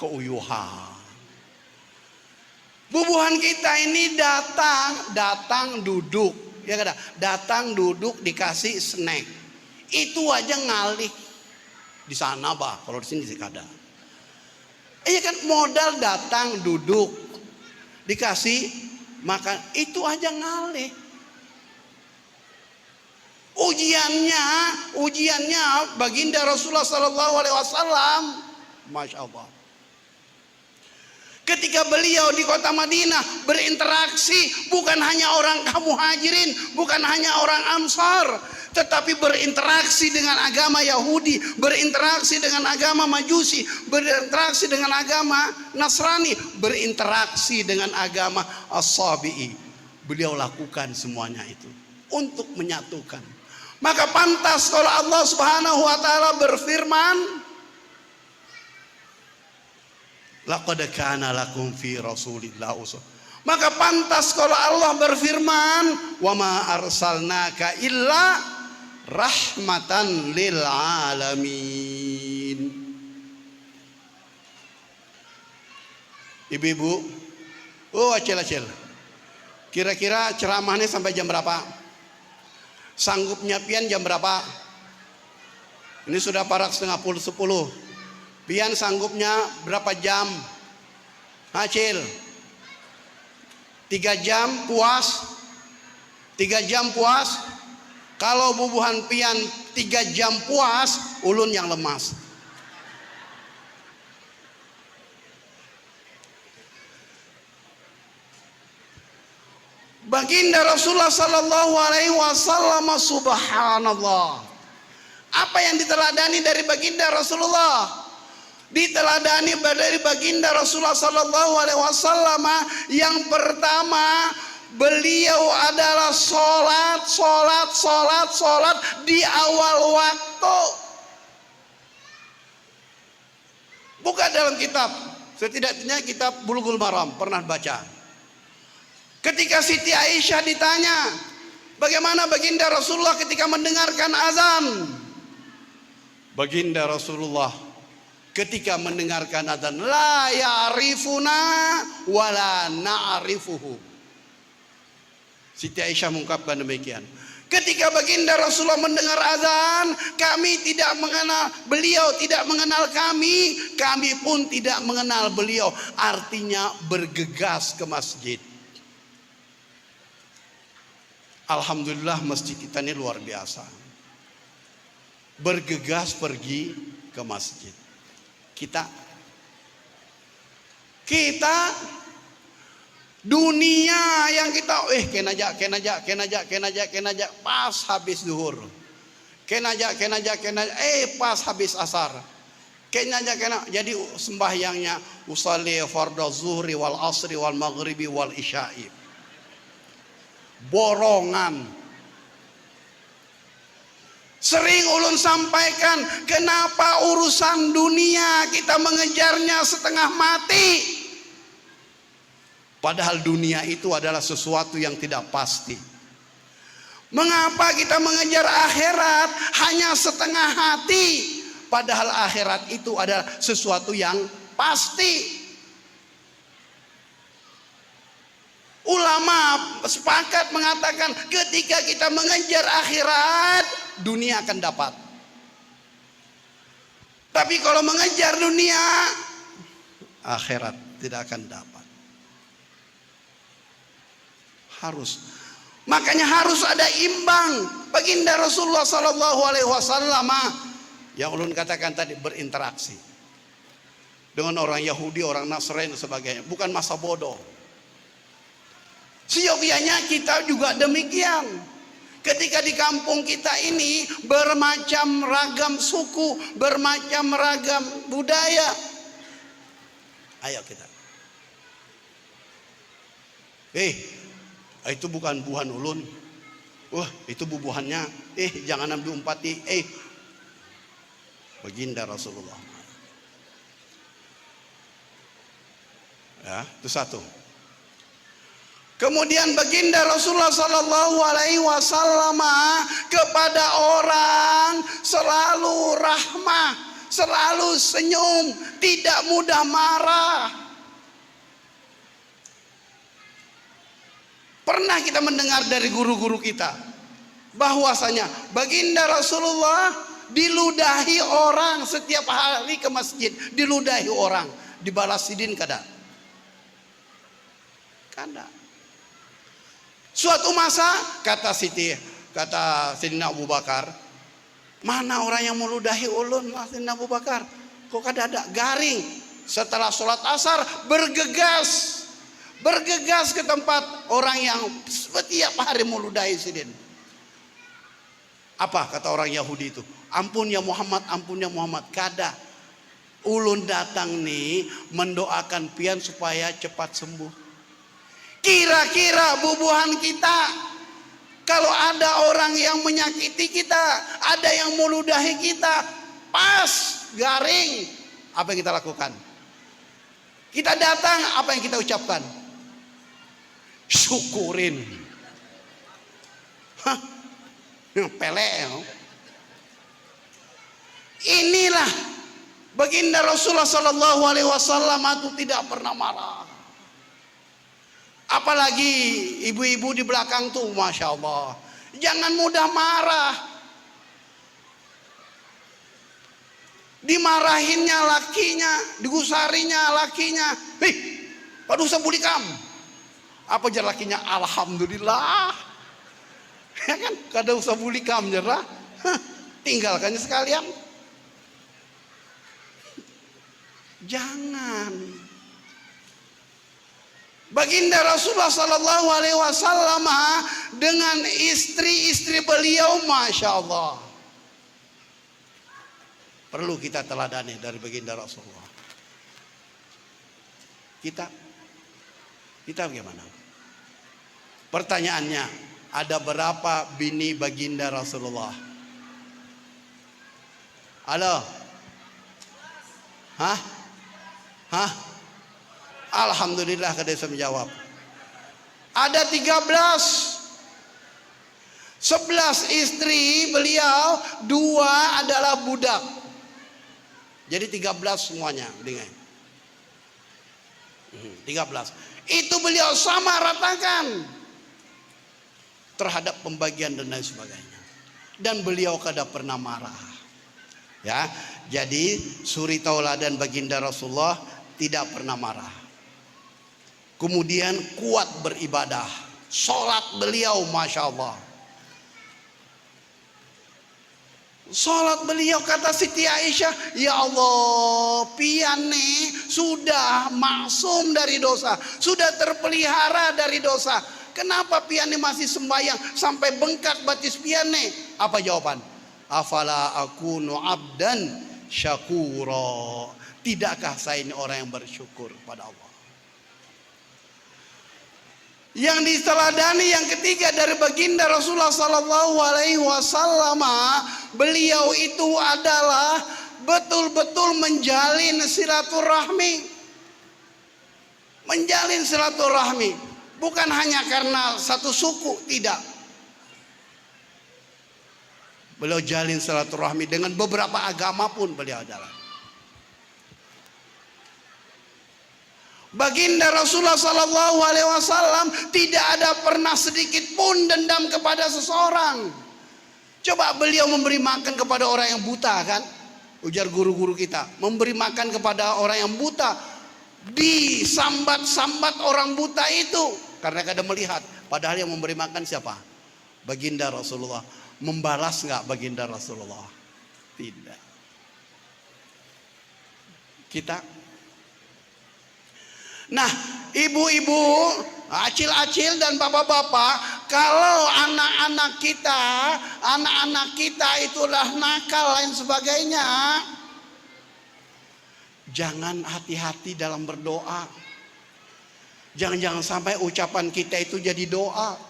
Keuyuhan. Bubuhan kita ini datang duduk, ya kada? Datang duduk dikasih snack. Itu aja ngalih di sana bah, kalau di sini sih kada. Iya kan, modal datang duduk dikasih makan, itu aja ngalih. Ujiannya baginda Rasulullah Sallallahu Alaihi Wasallam, masya Allah. Ketika beliau di kota Madinah berinteraksi, bukan hanya orang kaum muhajirin, bukan hanya orang Ansar, tetapi berinteraksi dengan agama Yahudi, berinteraksi dengan agama Majusi, berinteraksi dengan agama Nasrani, berinteraksi dengan agama As-Sabi'i. Beliau lakukan semuanya itu untuk menyatukan. Maka pantas kalau Allah Subhanahu wa taala berfirman, laqad kana lakum fi Rasulillah uswah. Maka pantas kalau Allah berfirman, wa ma arsalnaka illa rahmatan lil alamin. Ibu-ibu, acil-acil. Kira-kira ceramahnya sampai jam berapa? Sanggupnya pian jam berapa? Ini sudah parak 9:30. Pian sanggupnya berapa jam? Acil. 3 jam puas? 3 jam puas? Kalau bubuhan pian 3 jam puas, ulun yang lemas. Baginda Rasulullah Sallallahu Alaihi Wasallam, subhanallah. Apa yang diteladani dari baginda Rasulullah? Diteladani dari baginda Rasulullah Sallallahu Alaihi Wasallam, yang pertama, beliau adalah sholat di awal waktu. Buka dalam kitab Setidaknya kitab Bulughul Maram pernah baca. Ketika Siti Aisyah ditanya, bagaimana baginda Rasulullah ketika mendengarkan azan? Baginda Rasulullah ketika mendengarkan azan, la ya'rifuna wala na'rifuhu. Siti Aisyah mengungkapkan demikian. Ketika baginda Rasulullah mendengar azan, kami tidak mengenal beliau, tidak mengenal kami pun tidak mengenal beliau. Artinya bergegas ke masjid. Alhamdulillah masjid kita ini luar biasa. Bergegas pergi ke masjid. Kita dunia yang kita kenaja pas habis zuhur, kenaja pas habis asar, kenaja jadi sembahyangnya usalli fardhu zuhri wal asri wal maghribi wal isya'i, borongan. Sering ulun sampaikan, kenapa urusan dunia kita mengejarnya setengah mati? Padahal dunia itu adalah sesuatu yang tidak pasti. Mengapa kita mengejar akhirat hanya setengah hati? Padahal akhirat itu adalah sesuatu yang pasti. Ulama sepakat mengatakan ketika kita mengejar akhirat, dunia akan dapat. Tapi kalau mengejar dunia, akhirat tidak akan dapat. Makanya harus ada imbang. Baginda Rasulullah sallallahu alaihi wasallam yang ulun katakan tadi, berinteraksi dengan orang Yahudi, orang Nasrani dan sebagainya, bukan masa bodoh. Seyogianya kita juga demikian. Ketika di kampung kita ini bermacam ragam suku, bermacam ragam budaya, ayo kita, itu bukan buhan ulun, wah itu bubuhannya, jangan ambil umpati, baginda Rasulullah. Ya, itu satu. Kemudian baginda Rasulullah sallallahu alaihi wasallam kepada orang selalu rahmah, selalu senyum, tidak mudah marah. Pernah kita mendengar dari guru-guru kita bahwasanya baginda Rasulullah diludahi orang setiap hari ke masjid, diludahi orang, dibalas sidin kada. Suatu masa kata Sayyidina Abu Bakar, mana orang yang meludahi ulun, Sayyidina Abu Bakar? Kok kada ada? Garing. Setelah sholat asar bergegas ke tempat orang yang setiap hari meludahi sidin. Apa kata orang Yahudi itu? Ampun ya Muhammad, ampun ya Muhammad. Kada. Ulun datang nih mendoakan pian supaya cepat sembuh. Kira-kira bubuhan kita, kalau ada orang yang menyakiti kita, ada yang meludahi kita, pas garing, apa yang kita lakukan? Kita datang, apa yang kita ucapkan? Syukurin. Pele. Inilah baginda Rasulullah sallallahu alaihi wasallam itu tidak pernah marah. Apalagi ibu-ibu di belakang tuh, masya Allah, jangan mudah marah. Dimarahinnya lakinya, digusarinya lakinya, padu sabulikam. Apa jar lakinya? Alhamdulillah. Ya kan, kada usah bulikam jerah, tinggalkannya sekalian. Jangan. Baginda Rasulullah sallallahu alaihi wasallam dengan istri-istri beliau, masya Allah, perlu kita teladani dari baginda Rasulullah. Kita bagaimana? Pertanyaannya, ada berapa bini baginda Rasulullah? Halo? Hah? Alhamdulillah kada bisa menjawab. Ada 11 istri beliau, 2 adalah budak. Jadi 13 semuanya, dengar. 13. Itu beliau sama ratakan terhadap pembagian dan lain sebagainya. Dan beliau kada pernah marah. Ya, jadi suri tauladan baginda Rasulullah tidak pernah marah. Kemudian kuat beribadah. Sholat beliau Masya Allah. Sholat beliau kata Siti Aisyah, ya Allah, piane sudah maksum dari dosa, sudah terpelihara dari dosa. Kenapa piane masih sembahyang sampai bengkak batis piane? Apa jawaban? Afala akunu abdan syakura. Tidakkah saya ini orang yang bersyukur pada Allah? Yang diteladani yang ketiga dari baginda Rasulullah sallallahu alaihi wasallam, beliau itu adalah betul-betul menjalin silaturahmi. Menjalin silaturahmi bukan hanya karena satu suku, tidak. Beliau jalin silaturahmi dengan beberapa agama pun beliau jalan. Baginda Rasulullah sallallahu alaihi wasallam tidak ada pernah sedikit pun dendam kepada seseorang. Coba beliau memberi makan kepada orang yang buta, kan? Ujar guru-guru kita, memberi makan kepada orang yang buta, disambat-sambat orang buta itu karena kada melihat. Padahal yang memberi makan siapa? Baginda Rasulullah. Membalas enggak baginda Rasulullah? Tidak. Kita. Nah, ibu-ibu, acil-acil dan bapak-bapak, kalau anak-anak kita itulah nakal lain sebagainya, jangan hati-hati dalam berdoa. Jangan sampai ucapan kita itu jadi doa.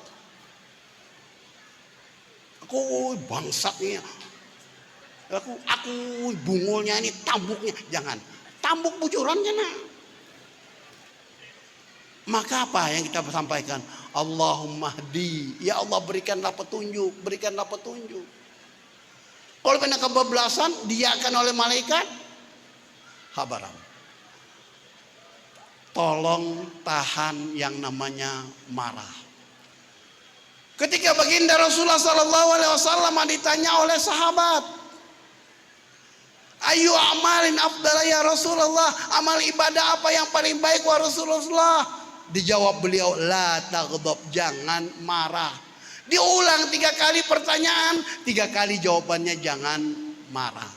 Aku bangsatnya, aku bungulnya ini, tambuknya, jangan. Tambuk bujurannya nak. Maka apa yang kita sampaikan? Allahumma hdi, ya Allah berikanlah petunjuk, berikanlah petunjuk. Kalau kena kebablasan, diakan oleh malaikat, habaram. Tolong tahan yang namanya marah. Ketika baginda Rasulullah sallallahu alaihi wasallam ditanya oleh sahabat, ayu amalin afdala ya Rasulullah, amal ibadah apa yang paling baik wa Rasulullah? Dijawab beliau, la taghdab, jangan marah. Diulang 3 kali pertanyaan, 3 kali jawabannya jangan marah.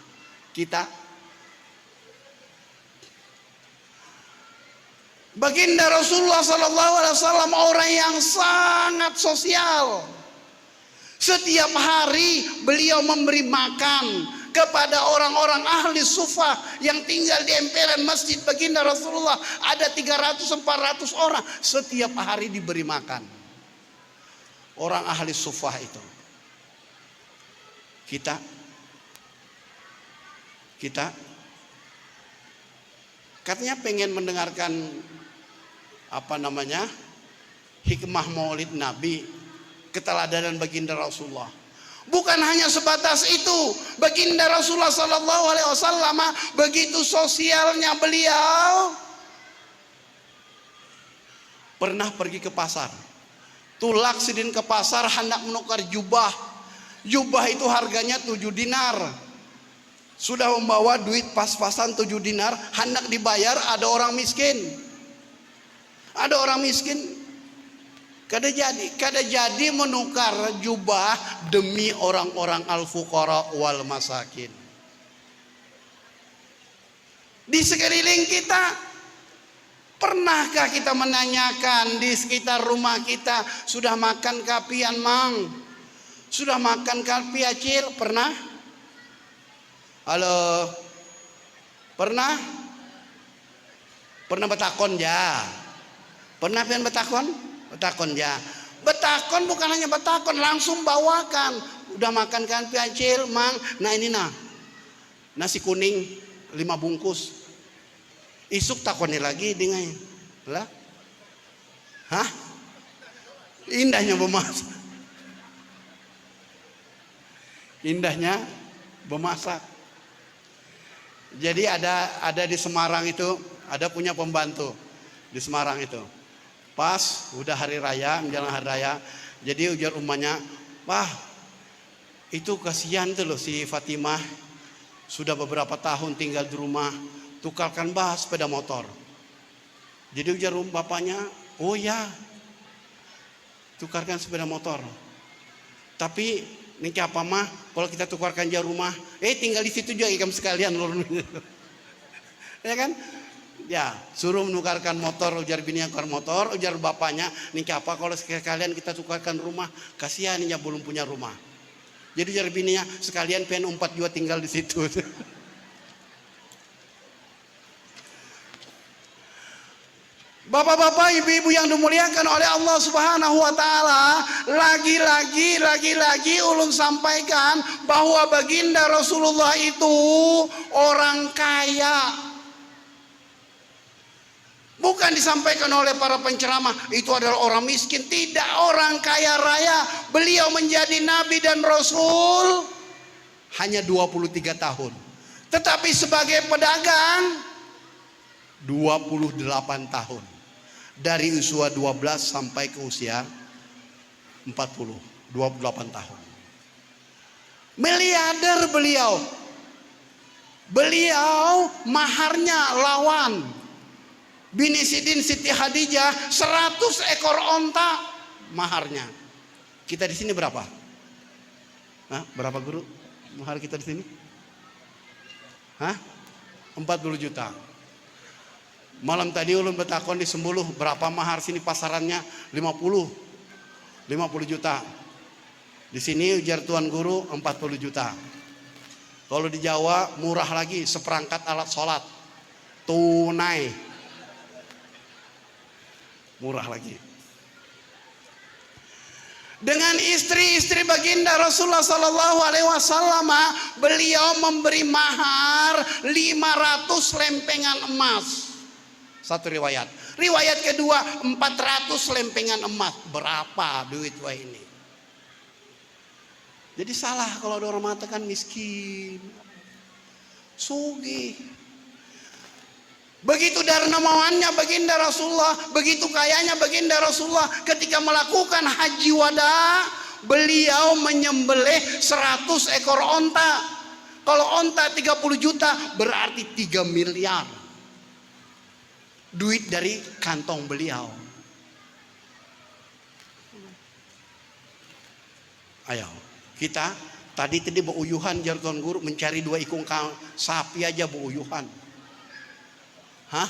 Kita baginda Rasulullah sallallahu alaihi wasallam orang yang sangat sosial. Setiap hari beliau memberi makan kepada orang-orang ahli sufah yang tinggal di emperan masjid baginda Rasulullah. Ada 300-400 orang setiap hari diberi makan. Orang ahli sufah itu. Kita katanya pengen mendengarkan hikmah maulid Nabi, keteladanan baginda Rasulullah. Bukan hanya sebatas itu, baginda Rasulullah sallallahu alaihi wasallam begitu sosialnya beliau pernah pergi ke pasar. Tulak sidin ke pasar hendak menukar jubah. Jubah itu harganya 7 dinar. Sudah membawa duit pas-pasan 7 dinar, hendak dibayar, ada orang miskin. Ada orang miskin. Kada jadi menukar jubah demi orang-orang al-fuqara wal masakin. Di sekeliling kita, pernahkah kita menanyakan di sekitar rumah kita, sudah makan kapian mang? Sudah makan kapi acil? Pernah? Halo? Pernah? Pernah betakon ya? Pernah pian betakon? Betakon ya. Betakon bukan hanya betakon, langsung bawakan. Udah makan kan piacil, mang. Nah ini nah. Nasi kuning 5 bungkus. Isuk takoni lagi dengan Lah? Hah? Indahnya memasak. Indahnya memasak. Jadi ada di Semarang itu, ada punya pembantu di Semarang itu. Pas udah hari raya, menjelang hari raya, jadi ujar rumahnya, "Wah, itu kasihan tuh loh si Fatimah, sudah beberapa tahun tinggal di rumah, tukarkan bah sepeda motor." Jadi ujar bapaknya, "Oh ya, tukarkan sepeda motor. Tapi ini apa mah kalau kita tukarkan jauh rumah, tinggal di situ juga kamu sekalian loh." Ya kan? Ya, suruh menukarkan motor, ujar bininya tukar motor, ujar bapaknya, "Nih apa kalau sekalian kita tukarkan rumah, kasihan ya belum punya rumah." Jadi ujar bininya, "Sekalian pengen 4 juga tinggal di situ." Bapak-bapak, ibu-ibu yang dimuliakan oleh Allah Subhanahu wa taala, lagi-lagi ulun sampaikan bahwa baginda Rasulullah itu orang kaya. Bukan disampaikan oleh para penceramah itu adalah orang miskin, tidak, orang kaya raya. Beliau menjadi nabi dan rasul hanya 23 tahun. Tetapi sebagai pedagang 28 tahun. Dari usia 12 sampai ke usia 40, 28 tahun. Miliarder beliau. Beliau maharnya lawan Bini Sidin Siti Khadijah 100 ekor onta maharnya. Kita di sini berapa? Hah? Berapa guru? Mahar kita di sini? Hah? 40 juta. Malam tadi ulun bertakon di Sembuluh, berapa mahar sini pasarannya? 50 juta. Di sini ujar tuan guru 40 juta. Kalau di Jawa murah lagi, seperangkat alat sholat tunai, murah lagi. Dengan istri-istri baginda Rasulullah Sallallahu Alaihi Wasallam, beliau memberi mahar 500 lempengan emas. Satu riwayat. Riwayat kedua 400 lempengan emas. Berapa duit wah ini? Jadi salah kalau ada orang mengatakan miskin, sugih. Begitu dermawannya baginda Rasulullah, begitu kayanya baginda Rasulullah, ketika melakukan haji wada, beliau menyembelih 100 ekor onta. Kalau onta 30 juta berarti 3 miliar. Duit dari kantong beliau. Ayo, kita tadi beuyuhan jargon guru mencari 2 ikung sapi aja beuyuhan. Hah?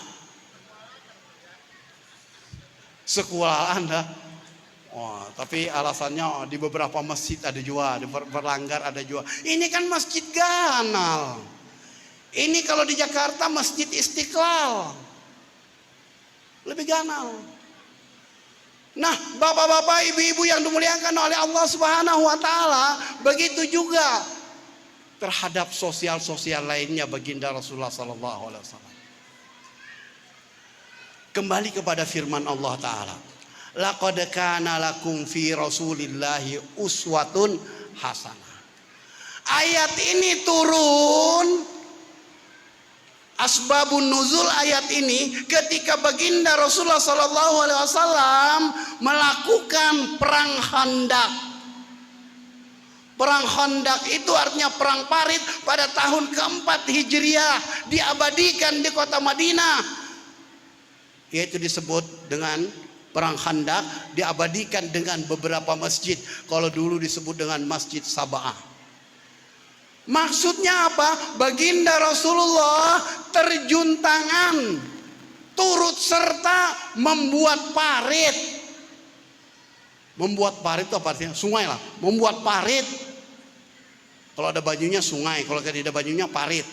Sekulah Anda. Oh, tapi alasannya di beberapa masjid ada juga, di Berlanggar ada juga. Ini kan masjid ganal. Ini kalau di Jakarta Masjid Istiqlal. Lebih ganal. Nah, bapak-bapak, ibu-ibu yang dimuliakan oleh Allah Subhanahu wa taala, begitu juga terhadap sosial-sosial lainnya baginda Rasulullah sallallahu alaihi wasallam. Kembali kepada firman Allah Ta'ala, laqad kana lakum fi rasulillahi uswatun hasanah. Ayat ini turun, asbabun nuzul ayat ini ketika baginda Rasulullah Sallallahu Alaihi Wasallam melakukan perang Khandaq. Perang Khandaq itu artinya perang parit pada tahun keempat Hijriah, diabadikan di kota Madinah. Yaitu disebut dengan perang Khandaq, diabadikan dengan beberapa masjid. Kalau dulu disebut dengan Masjid Saba'ah. Maksudnya apa? Baginda Rasulullah terjun tangan, turut serta membuat parit. Membuat parit itu apa artinya? Sungai lah. Membuat parit. Kalau ada bajunya sungai, kalau tidak ada bajunya parit.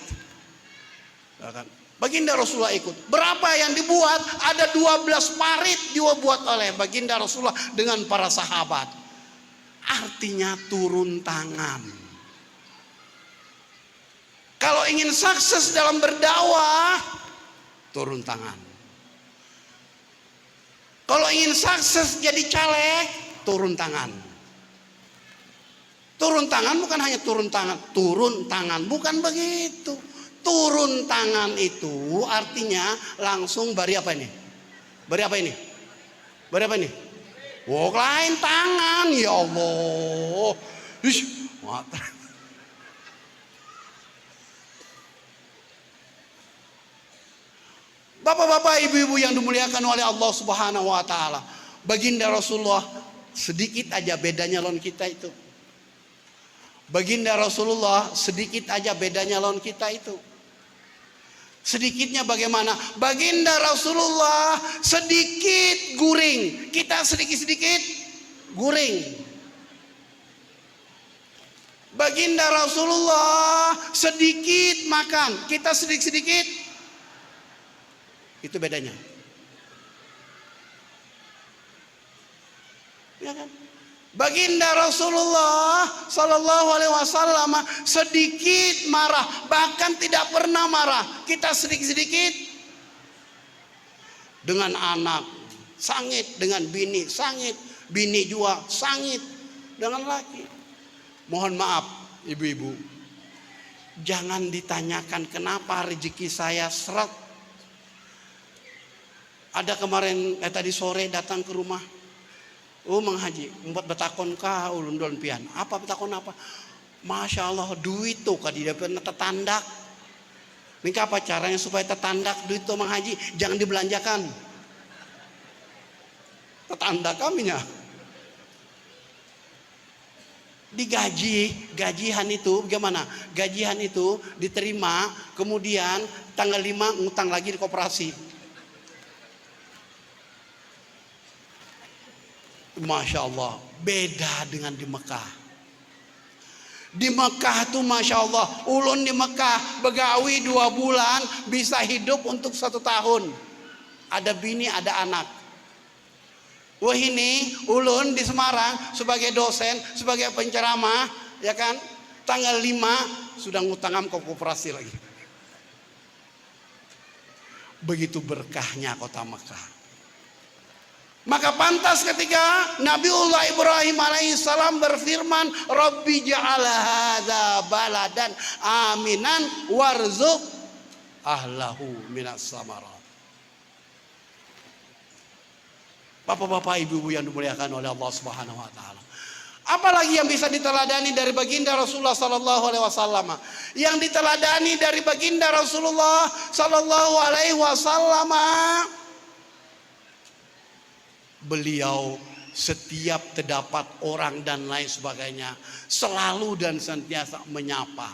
Baginda Rasulullah ikut. Berapa yang dibuat? Ada 12 parit dibuat oleh baginda Rasulullah dengan para sahabat. Artinya turun tangan. Kalau ingin sukses dalam berdakwah, turun tangan. Kalau ingin sukses jadi caleg, turun tangan. Turun tangan bukan hanya turun tangan, bukan begitu. Turun tangan itu artinya langsung bari apa ini? Bari apa ini? Bari apa ini? Oh, lain tangan, ya Allah. Ish, Bapak-bapak, ibu-ibu yang dimuliakan oleh Allah Subhanahu wa taala. Baginda Rasulullah sedikit aja bedanya lawan kita itu. Baginda Rasulullah sedikit aja bedanya lawan kita itu. Sedikitnya bagaimana? Baginda Rasulullah sedikit guring, kita sedikit-sedikit guring. Baginda Rasulullah sedikit makan, kita sedikit-sedikit. Itu bedanya. Ya kan? Baginda Rasulullah Sallallahu Alaihi Wasallam sedikit marah, bahkan tidak pernah marah. Kita sedikit-sedikit dengan anak sangit, dengan bini sangit, bini juga sangit dengan laki. Mohon maaf ibu-ibu, jangan ditanyakan kenapa rezeki saya seret. Ada kemarin tadi sore datang ke rumah. Oh Mang Haji, membuat betakon kah ulun don pian. Apa betakon apa? Masya Allah duit tuh kadi dapat tetandak. Ini apa caranya supaya tetandak duit tuh Mang Haji jangan dibelanjakan. Tetandak kaminya. Digaji, gajian itu bagaimana? Gajian itu diterima, kemudian tanggal 5 ngutang lagi di koperasi. Masya Allah, beda dengan di Mekah. Di Mekah tuh Masya Allah, ulun di Mekah begawi 2 bulan bisa hidup untuk 1 tahun. Ada bini, ada anak. Wah ini ulun di Semarang sebagai dosen, sebagai penceramah, ya kan? Tanggal 5 sudah ngutang ke koperasi lagi. Begitu berkahnya kota Mekah. Maka pantas ketika Nabiullah Ibrahim alaihissalam berfirman, Rabbi ja'ala hadza baladan aminan warzuq ahlahu minas samarat. Bapak-bapak, ibu-ibu yang dimuliakan oleh Allah Subhanahu wa taala. Apalagi yang bisa diteladani dari baginda Rasulullah sallallahu alaihi wasallam? Yang diteladani dari baginda Rasulullah sallallahu alaihi wasallam, beliau setiap terdapat orang dan lain sebagainya selalu dan senantiasa menyapa.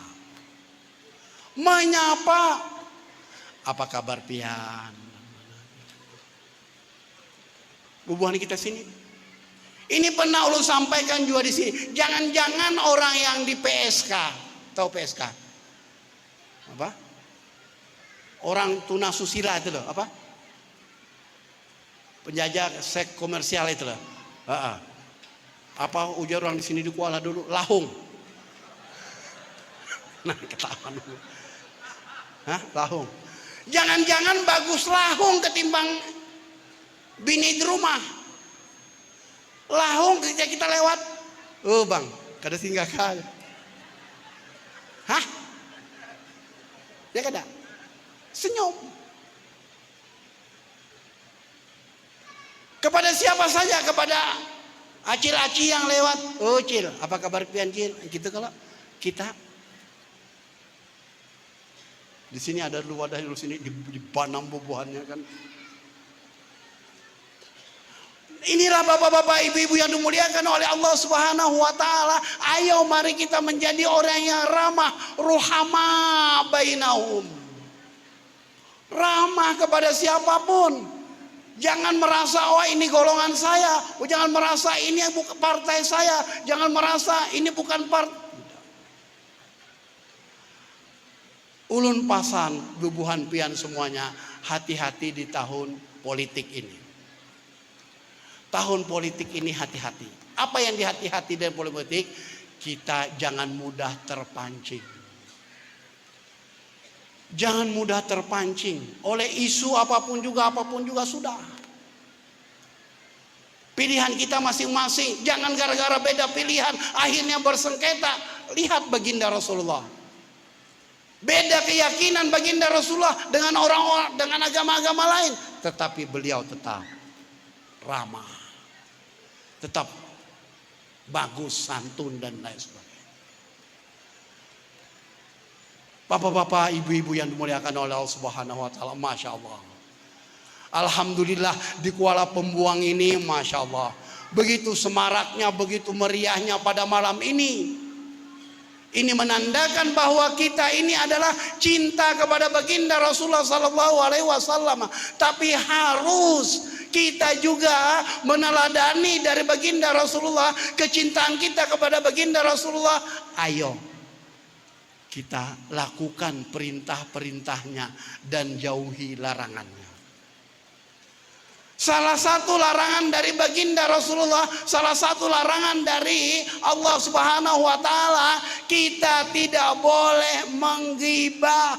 Menyapa. Apa kabar pian? Bubuhan kita sini. Ini pernah ulun sampaikan juga di sini. Jangan-jangan orang yang di PSK, tahu PSK? Apa? Orang tunasusila itu loh, apa? Penjajah seks komersial itu loh. Apa ujar orang di sini di Kuala dulu? Lahung. Nah, ketahuan dulu. Hah? Lahung. Jangan-jangan bagus lahung ketimbang bini di rumah. Lahung ketika kita lewat. Oh bang, kada singgah kali. Hah? Ya kada? Senyum. Kepada siapa saja, kepada acil-acil yang lewat. Oh cil, apa kabar pian cil? Gitu kalau kita di sini ada dulu wadah di sini dibanam bubuhannya kan. Inilah bapak-bapak, ibu-ibu yang dimuliakan oleh Allah Subhanahu wa taala. Ayo mari kita menjadi orang yang ramah, ruhama bainahum. Ramah kepada siapapun. Jangan merasa oh ini golongan saya, jangan merasa ini bukan partai saya, jangan merasa ini bukan partai. Ulun pasan bubuhan pian semuanya, hati-hati di tahun politik ini. Tahun politik ini hati-hati. Apa yang dihati-hati dari politik? Kita jangan mudah terpancing. Jangan mudah terpancing oleh isu apapun juga sudah. Pilihan kita masing-masing. Jangan gara-gara beda pilihan akhirnya bersengketa. Lihat baginda Rasulullah. Beda keyakinan baginda Rasulullah dengan orang-orang, dengan agama-agama lain. Tetapi beliau tetap ramah. Tetap bagus, santun dan lain sebagainya. Bapak-bapak, ibu-ibu yang dimuliakan oleh Allah Subhanahu wa taala, Masya Allah. Alhamdulillah di Kuala Pembuang ini, Masya Allah, begitu semaraknya, begitu meriahnya pada malam ini. Ini menandakan bahwa kita ini adalah cinta kepada baginda Rasulullah Sallallahu Alaihi Wasallam. Tapi harus kita juga meneladani dari baginda Rasulullah, kecintaan kita kepada baginda Rasulullah. Ayo kita lakukan perintah-perintahnya dan jauhi larangannya. Salah satu larangan dari baginda Rasulullah, salah satu larangan dari Allah Subhanahu wa taala, kita tidak boleh menggibah.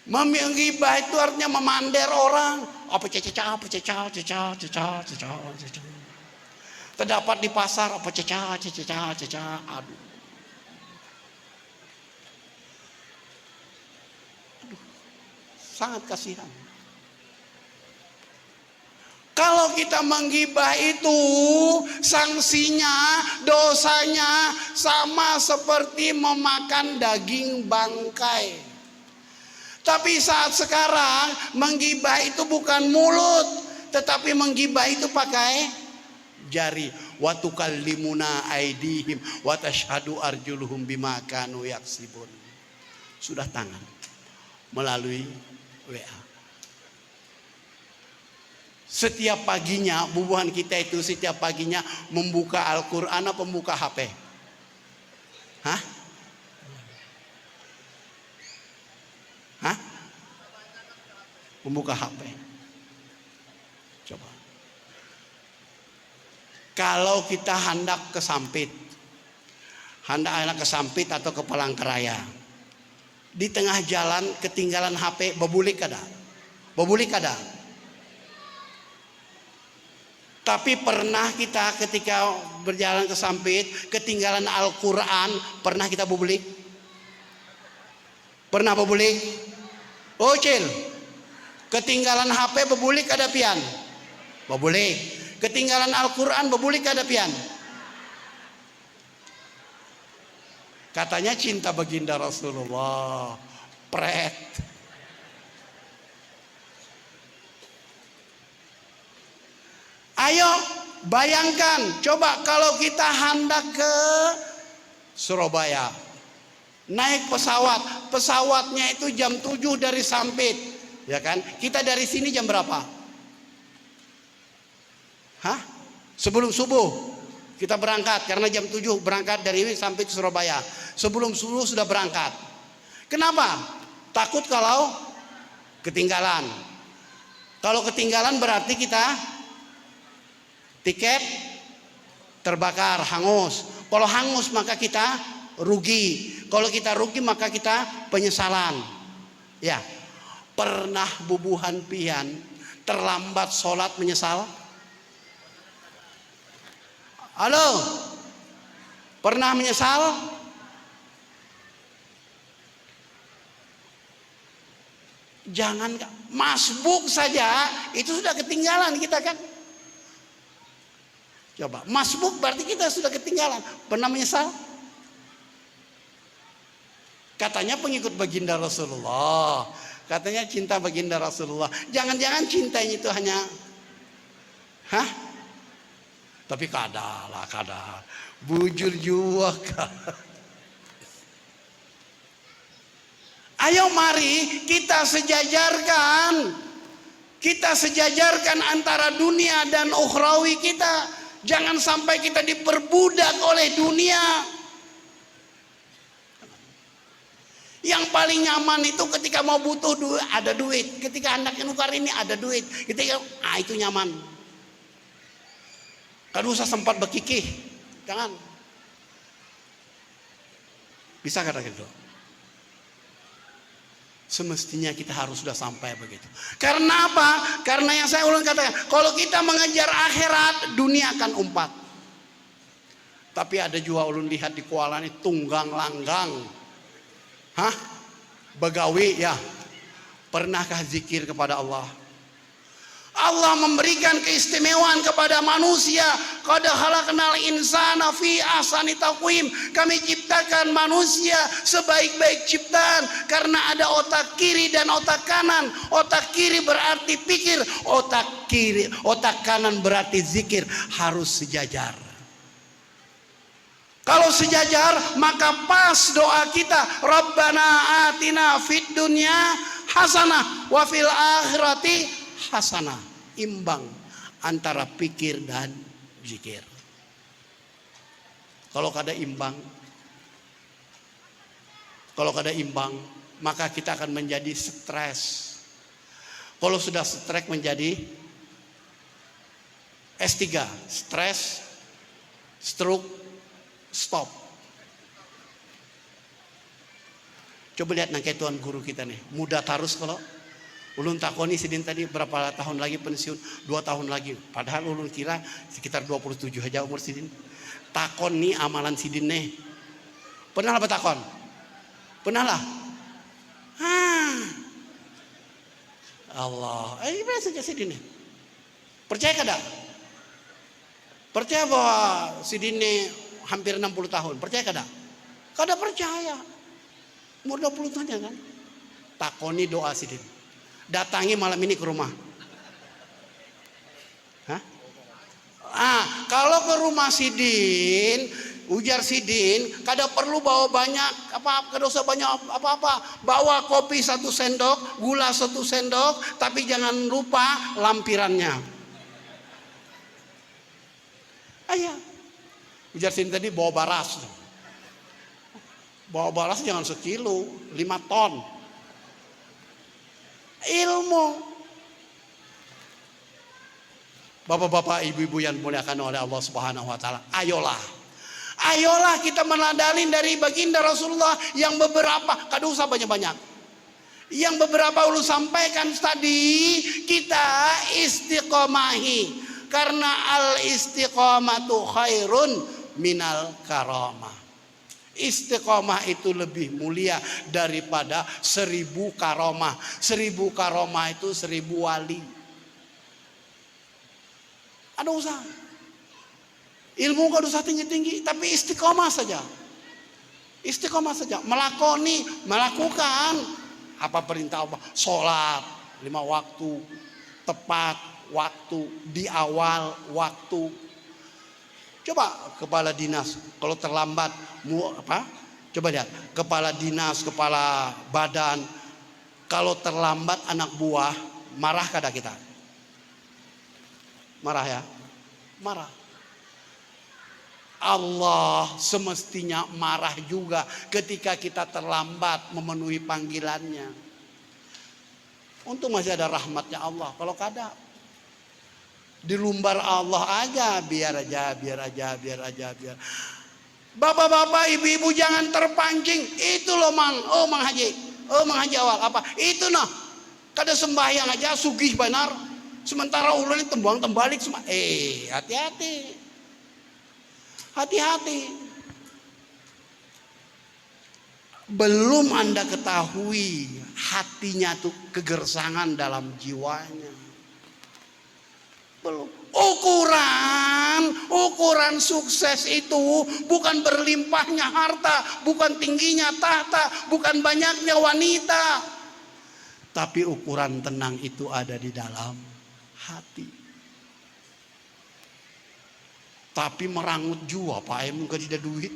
Menggibah itu artinya memander orang. Apa cecah. Terdapat di pasar apa cecah. Aduh. Sangat kasihan. Kalau kita menggibah itu sanksinya, dosanya sama seperti memakan daging bangkai. Tapi saat sekarang menggibah itu bukan mulut, tetapi menggibah itu pakai jari. Wa tukallimuna aidihim wa tashhadu arjuluhum bima kanu yaksibun. Sudah tangan melalui WA. Setiap paginya bubuhan kita itu setiap paginya membuka Al-Quran atau membuka HP? Hah? Membuka HP. Coba. Kalau kita hendak ke Sampit, hendak ke Sampit atau ke Palangkaraya, di tengah jalan ketinggalan HP, bebulik ada? Bebulik ada? Tapi pernah kita ketika berjalan ke Sampit ketinggalan Al-Quran, pernah kita bebulik? Pernah bebulik? Oh Cil, ketinggalan HP bebulik ada pian? Bebulik. Ketinggalan Al-Quran bebulik ada pian? Katanya cinta baginda Rasulullah, pret. Ayo bayangkan, coba kalau kita hendak ke Surabaya, naik pesawat, pesawatnya itu jam 7 dari Sampit, ya kan? Kita dari sini jam berapa? Hah? Sebelum subuh kita berangkat, karena jam 7 berangkat dari ini sampai ke Surabaya. Sebelum subuh sudah berangkat. Kenapa? Takut kalau ketinggalan. Kalau ketinggalan berarti kita tiket terbakar, hangus. Kalau hangus maka kita rugi. Kalau kita rugi maka kita penyesalan. Ya. Pernah bubuhan pian terlambat sholat menyesal? Halo? Pernah menyesal? Jangan, masbuk saja itu sudah ketinggalan kita kan. Coba, masbuk berarti kita sudah ketinggalan. Pernah menyesal? Katanya pengikut baginda Rasulullah, katanya cinta baginda Rasulullah. Jangan-jangan cintanya itu hanya tapi kada bujur juga. Ayo mari kita sejajarkan antara dunia dan ukhrawi kita. Jangan sampai kita diperbudak oleh dunia. Yang paling nyaman itu ketika mau butuh duit, ada duit. Ketika hendak nukar ini ada duit. Ketika itu nyaman. Kan usah sempat berkikih. Jangan. Bisa kata gitu. Semestinya kita harus sudah sampai begitu. Karena apa? Karena yang saya ulang katakan, kalau kita mengejar akhirat, dunia akan umpat. Tapi ada juga ulun lihat di Kuala ini tunggang langgang. Hah? Begawi ya. Pernahkah zikir kepada Allah? Allah memberikan keistimewaan kepada manusia. Qad khalaqnal insana fi ahsani taqwim. Kami ciptakan manusia sebaik-baik ciptaan karena ada otak kiri dan otak kanan. Otak kiri berarti pikir, otak kanan berarti zikir, harus sejajar. Kalau sejajar maka pas doa kita, Rabbana atina fid dunya hasanah wa fil akhirati hasanah. Imbang antara pikir dan zikir. Kalau kada imbang, maka kita akan menjadi stres. Kalau sudah stres menjadi S3, stres, stroke, stop. Coba lihat nangkai tuan guru kita nih, muda tarus kalau ulun takoni sidin tadi berapa tahun lagi pensiun? 2 tahun lagi. Padahal ulun kira sekitar 27 aja umur sidin. Takon nih amalan sidin nih. Pernah apa takon? Pernah lah. Allah. Gimana saja sidin nih? Percaya kada? Percaya bahwa sidin nih hampir 60 tahun? Percaya kada? Kada percaya. Umur 20 tahun ya kan? Takoni doa sidin. Datangi malam ini ke rumah. Hah? Kalau ke rumah sidin, ujar sidin, kada perlu bawa banyak kada usah banyak apa-apa. Bawa kopi 1 sendok, gula 1 sendok, tapi jangan lupa lampirannya. Ayah. Ujar sidin tadi bawa baras. Bawa baras jangan 1 kilo, 5 ton. Ilmu. Bapak-bapak, ibu-ibu yang dimuliakan oleh Allah Subhanahu wa taala, ayolah kita meladalin dari baginda Rasulullah yang beberapa, kada usah banyak-banyak. Yang beberapa ulun sampaikan tadi, kita istiqomahi karena al istiqomatu khairun minal karamah. Istiqomah itu lebih mulia daripada 1000 karomah. 1000 karomah itu 1000 wali. Ada usah. Ilmu gak usah tinggi-tinggi, tapi istiqomah saja. Istiqomah saja. Melakukan apa perintah Allah. Sholat 5 waktu, tepat waktu, di awal waktu. Coba kepala dinas kalau terlambat coba lihat kepala dinas, kepala badan, kalau terlambat anak buah, marah kada kita? Marah ya? Marah. Allah semestinya marah juga ketika kita terlambat memenuhi panggilannya. Untung masih ada rahmatnya Allah. Kalau kada, dilumbar Allah aja, biar aja. Bapak-bapak, ibu-ibu jangan terpancing. Itu loh Mang Haji awal apa? Itu noh. Kada sembahyang aja sugih benar. Sementara ulun tembang tembalik semua. Hati-hati. Hati-hati. Belum Anda ketahui hatinya tuh kegersangan dalam jiwanya. Belum. Ukuran sukses itu bukan berlimpahnya harta, bukan tingginya tahta, bukan banyaknya wanita. Tapi ukuran tenang itu ada di dalam hati. Tapi merangut jua, Pak Em gak ada duit.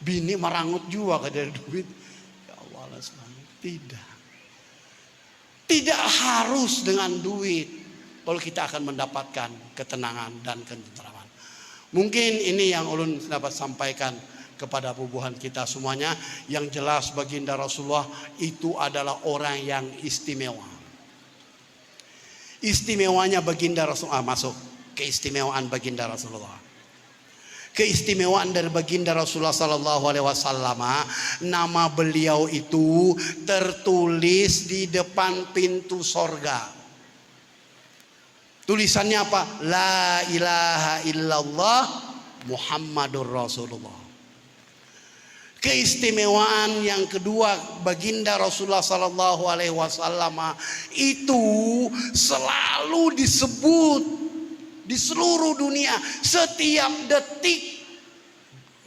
Bini merangut jua gak ada duit. Ya Allah, tidak. Tidak harus dengan duit. Kalau kita akan mendapatkan ketenangan dan ketentraman. Mungkin ini yang ulun dapat sampaikan kepada bubuhan kita semuanya. Yang jelas baginda Rasulullah itu adalah orang yang istimewa. Istimewanya baginda Rasulullah, masuk keistimewaan baginda Rasulullah. keistimewaan dari baginda Rasulullah sallallahu alaihi wasallam, nama beliau itu tertulis di depan pintu sorga. Tulisannya apa? La ilaha illallah Muhammadur Rasulullah. Keistimewaan yang kedua baginda Rasulullah sallallahu alaihi wasallam itu selalu disebut di seluruh dunia, setiap detik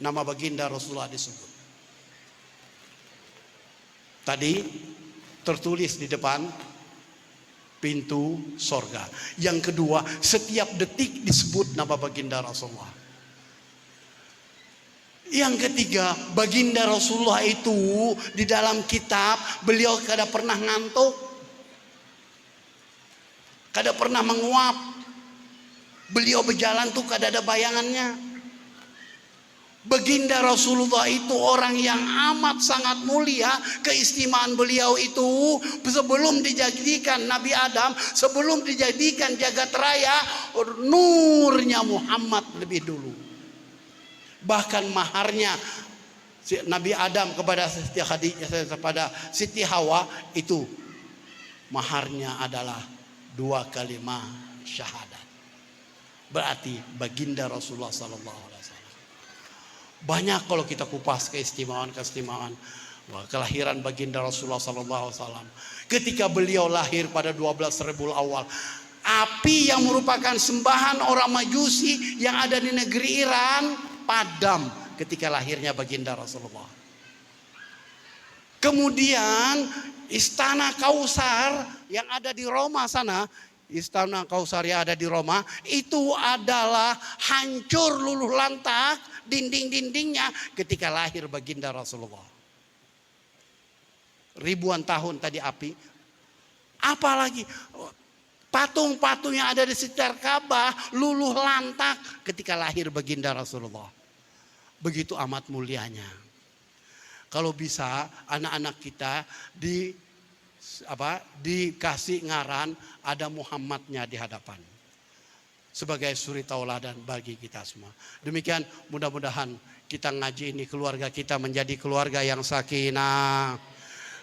nama baginda Rasulullah disebut. Tadi tertulis di depan pintu sorga. Yang kedua, setiap detik disebut nama baginda Rasulullah. Yang ketiga, baginda Rasulullah itu di dalam kitab beliau kada pernah ngantuk, kada pernah menguap. Beliau berjalan tuh kada ada bayangannya. Baginda Rasulullah itu orang yang amat sangat mulia. Keistimewaan beliau itu sebelum dijadikan Nabi Adam, sebelum dijadikan jagat raya, nurnya Muhammad lebih dulu. Bahkan maharnya Nabi Adam kepada Siti Khadijah, kepada Siti Hawa itu maharnya adalah 2 kalimat syahadat. Berarti baginda Rasulullah sallallahu alaihi wasallam. Banyak kalau kita kupas keistimewaan kelahiran baginda Rasulullah sallallahu alaihi wasallam. Ketika beliau lahir pada 12 Rabiul Awal, api yang merupakan sembahan orang Majusi yang ada di negeri Iran padam ketika lahirnya baginda Rasulullah. Kemudian istana Kausar yang ada di Roma sana, istana Kausar yang ada di Roma itu adalah hancur luluh lantak dinding-dindingnya ketika lahir baginda Rasulullah. Ribuan tahun tadi api. Apalagi patung-patung yang ada di sekitar Ka'bah luluh lantak ketika lahir baginda Rasulullah. Begitu amat mulianya. Kalau bisa anak-anak kita dikasih ngaran ada Muhammadnya di hadapan. Sebagai suri tauladan bagi kita semua. Demikian mudah-mudahan kita ngaji ini keluarga kita menjadi keluarga yang sakinah,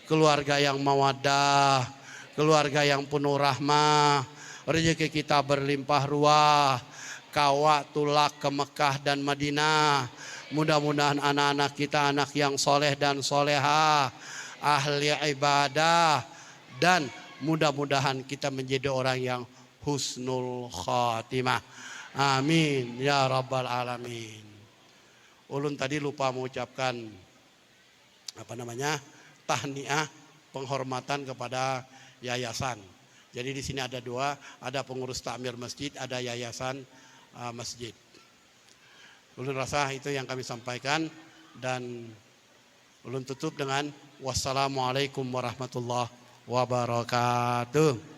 keluarga yang mawaddah, keluarga yang penuh rahmah, rezeki kita berlimpah ruah, kawa tulak ke Mekah dan Madinah. Mudah-mudahan anak-anak kita anak yang soleh dan solehah, ahli ibadah, dan mudah-mudahan kita menjadi orang yang husnul khatimah. Amin ya rabbal alamin. Ulun tadi lupa mengucapkan tahniah penghormatan kepada yayasan. Jadi di sini ada 2, ada pengurus takmir masjid, ada yayasan masjid. Ulun rasa itu yang kami sampaikan dan ulun tutup dengan wassalamualaikum warahmatullahi wabarakatuh.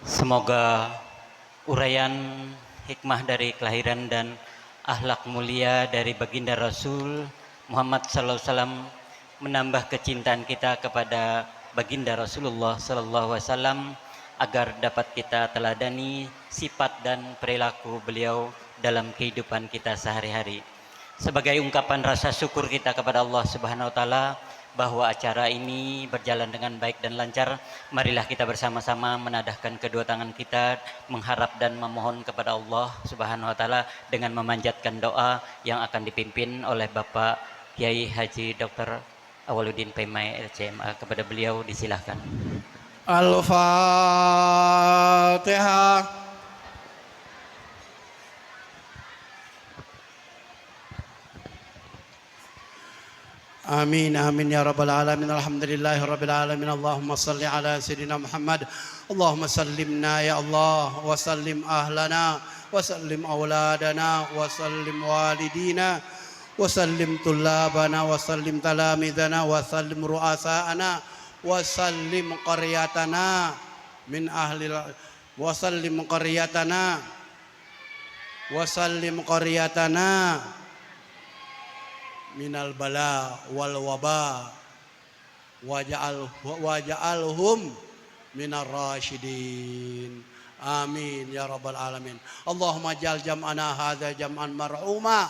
Semoga uraian hikmah dari kelahiran dan akhlak mulia dari baginda Rasul Muhammad sallallahu alaihi wasallam menambah kecintaan kita kepada baginda Rasulullah sallallahu alaihi wasallam agar dapat kita teladani sifat dan perilaku beliau dalam kehidupan kita sehari-hari. Sebagai ungkapan rasa syukur kita kepada Allah Subhanahu wa taala bahwa acara ini berjalan dengan baik dan lancar, marilah kita bersama-sama menadahkan kedua tangan kita mengharap dan memohon kepada Allah Subhanahu wa taala dengan memanjatkan doa yang akan dipimpin oleh Bapak Kiai Haji Dr. Awaluddin Pemai LCMA. Kepada beliau disilahkan. Al-Fatihah. Amin amin ya rabbal alamin. Alhamdulillahi rabbil alamin. Allahumma salli ala sayyidina Muhammad. Allahumma sallimna ya Allah wa sallim ahlana wa sallim auladana wa sallim walidina wa sallim tullabana wa sallim talamidana wa sallim ru'asa'ana wa sallim qaryatana min ahli wa sallim qaryatana wa sallim qaryatana minal bala wal waba waja'alhum minar rasyidin. Amin ya rabbal alamin. Allahumma ja'al jam'ana hadza jam'an mar'uma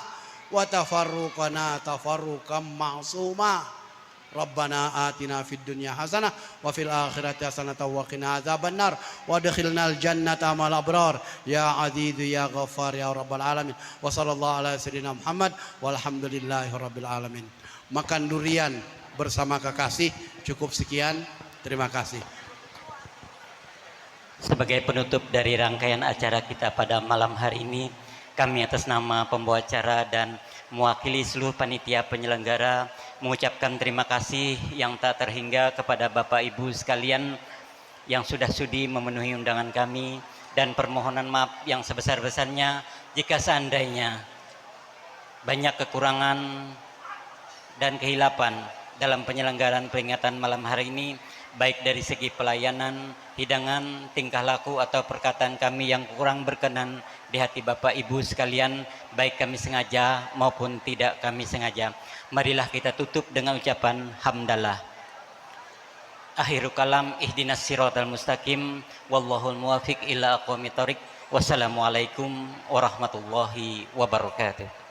wa tafarruqana tafarruqan ma'suma. Rabbana atina fid dunya hasanah wa fil akhirati hasanah wa qina adzabannar wa adkhilnal jannata ma'al abrar ya aziz ya ghaffar ya rabbal alamin. Wa sallallahu ala sayyidina Muhammad walhamdulillahi rabbil alamin. Makan durian bersama kekasih cukup sekian. Terima kasih. Sebagai penutup dari rangkaian acara kita pada malam hari ini, kami atas nama pembawa acara dan mewakili seluruh panitia penyelenggara mengucapkan terima kasih yang tak terhingga kepada Bapak Ibu sekalian yang sudah sudi memenuhi undangan kami, dan permohonan maaf yang sebesar-besarnya jika seandainya banyak kekurangan dan kehilapan dalam penyelenggaraan peringatan malam hari ini, baik dari segi pelayanan, hidangan, tingkah laku atau perkataan kami yang kurang berkenan di hati Bapak Ibu sekalian, baik kami sengaja maupun tidak kami sengaja. Marilah kita tutup dengan ucapan hamdalah. Akhiru kalam, ihdinas siratal mustaqim, wallahul muwafiq ila aqwamit thoriq. Wassalamualaikum warahmatullahi wabarakatuh.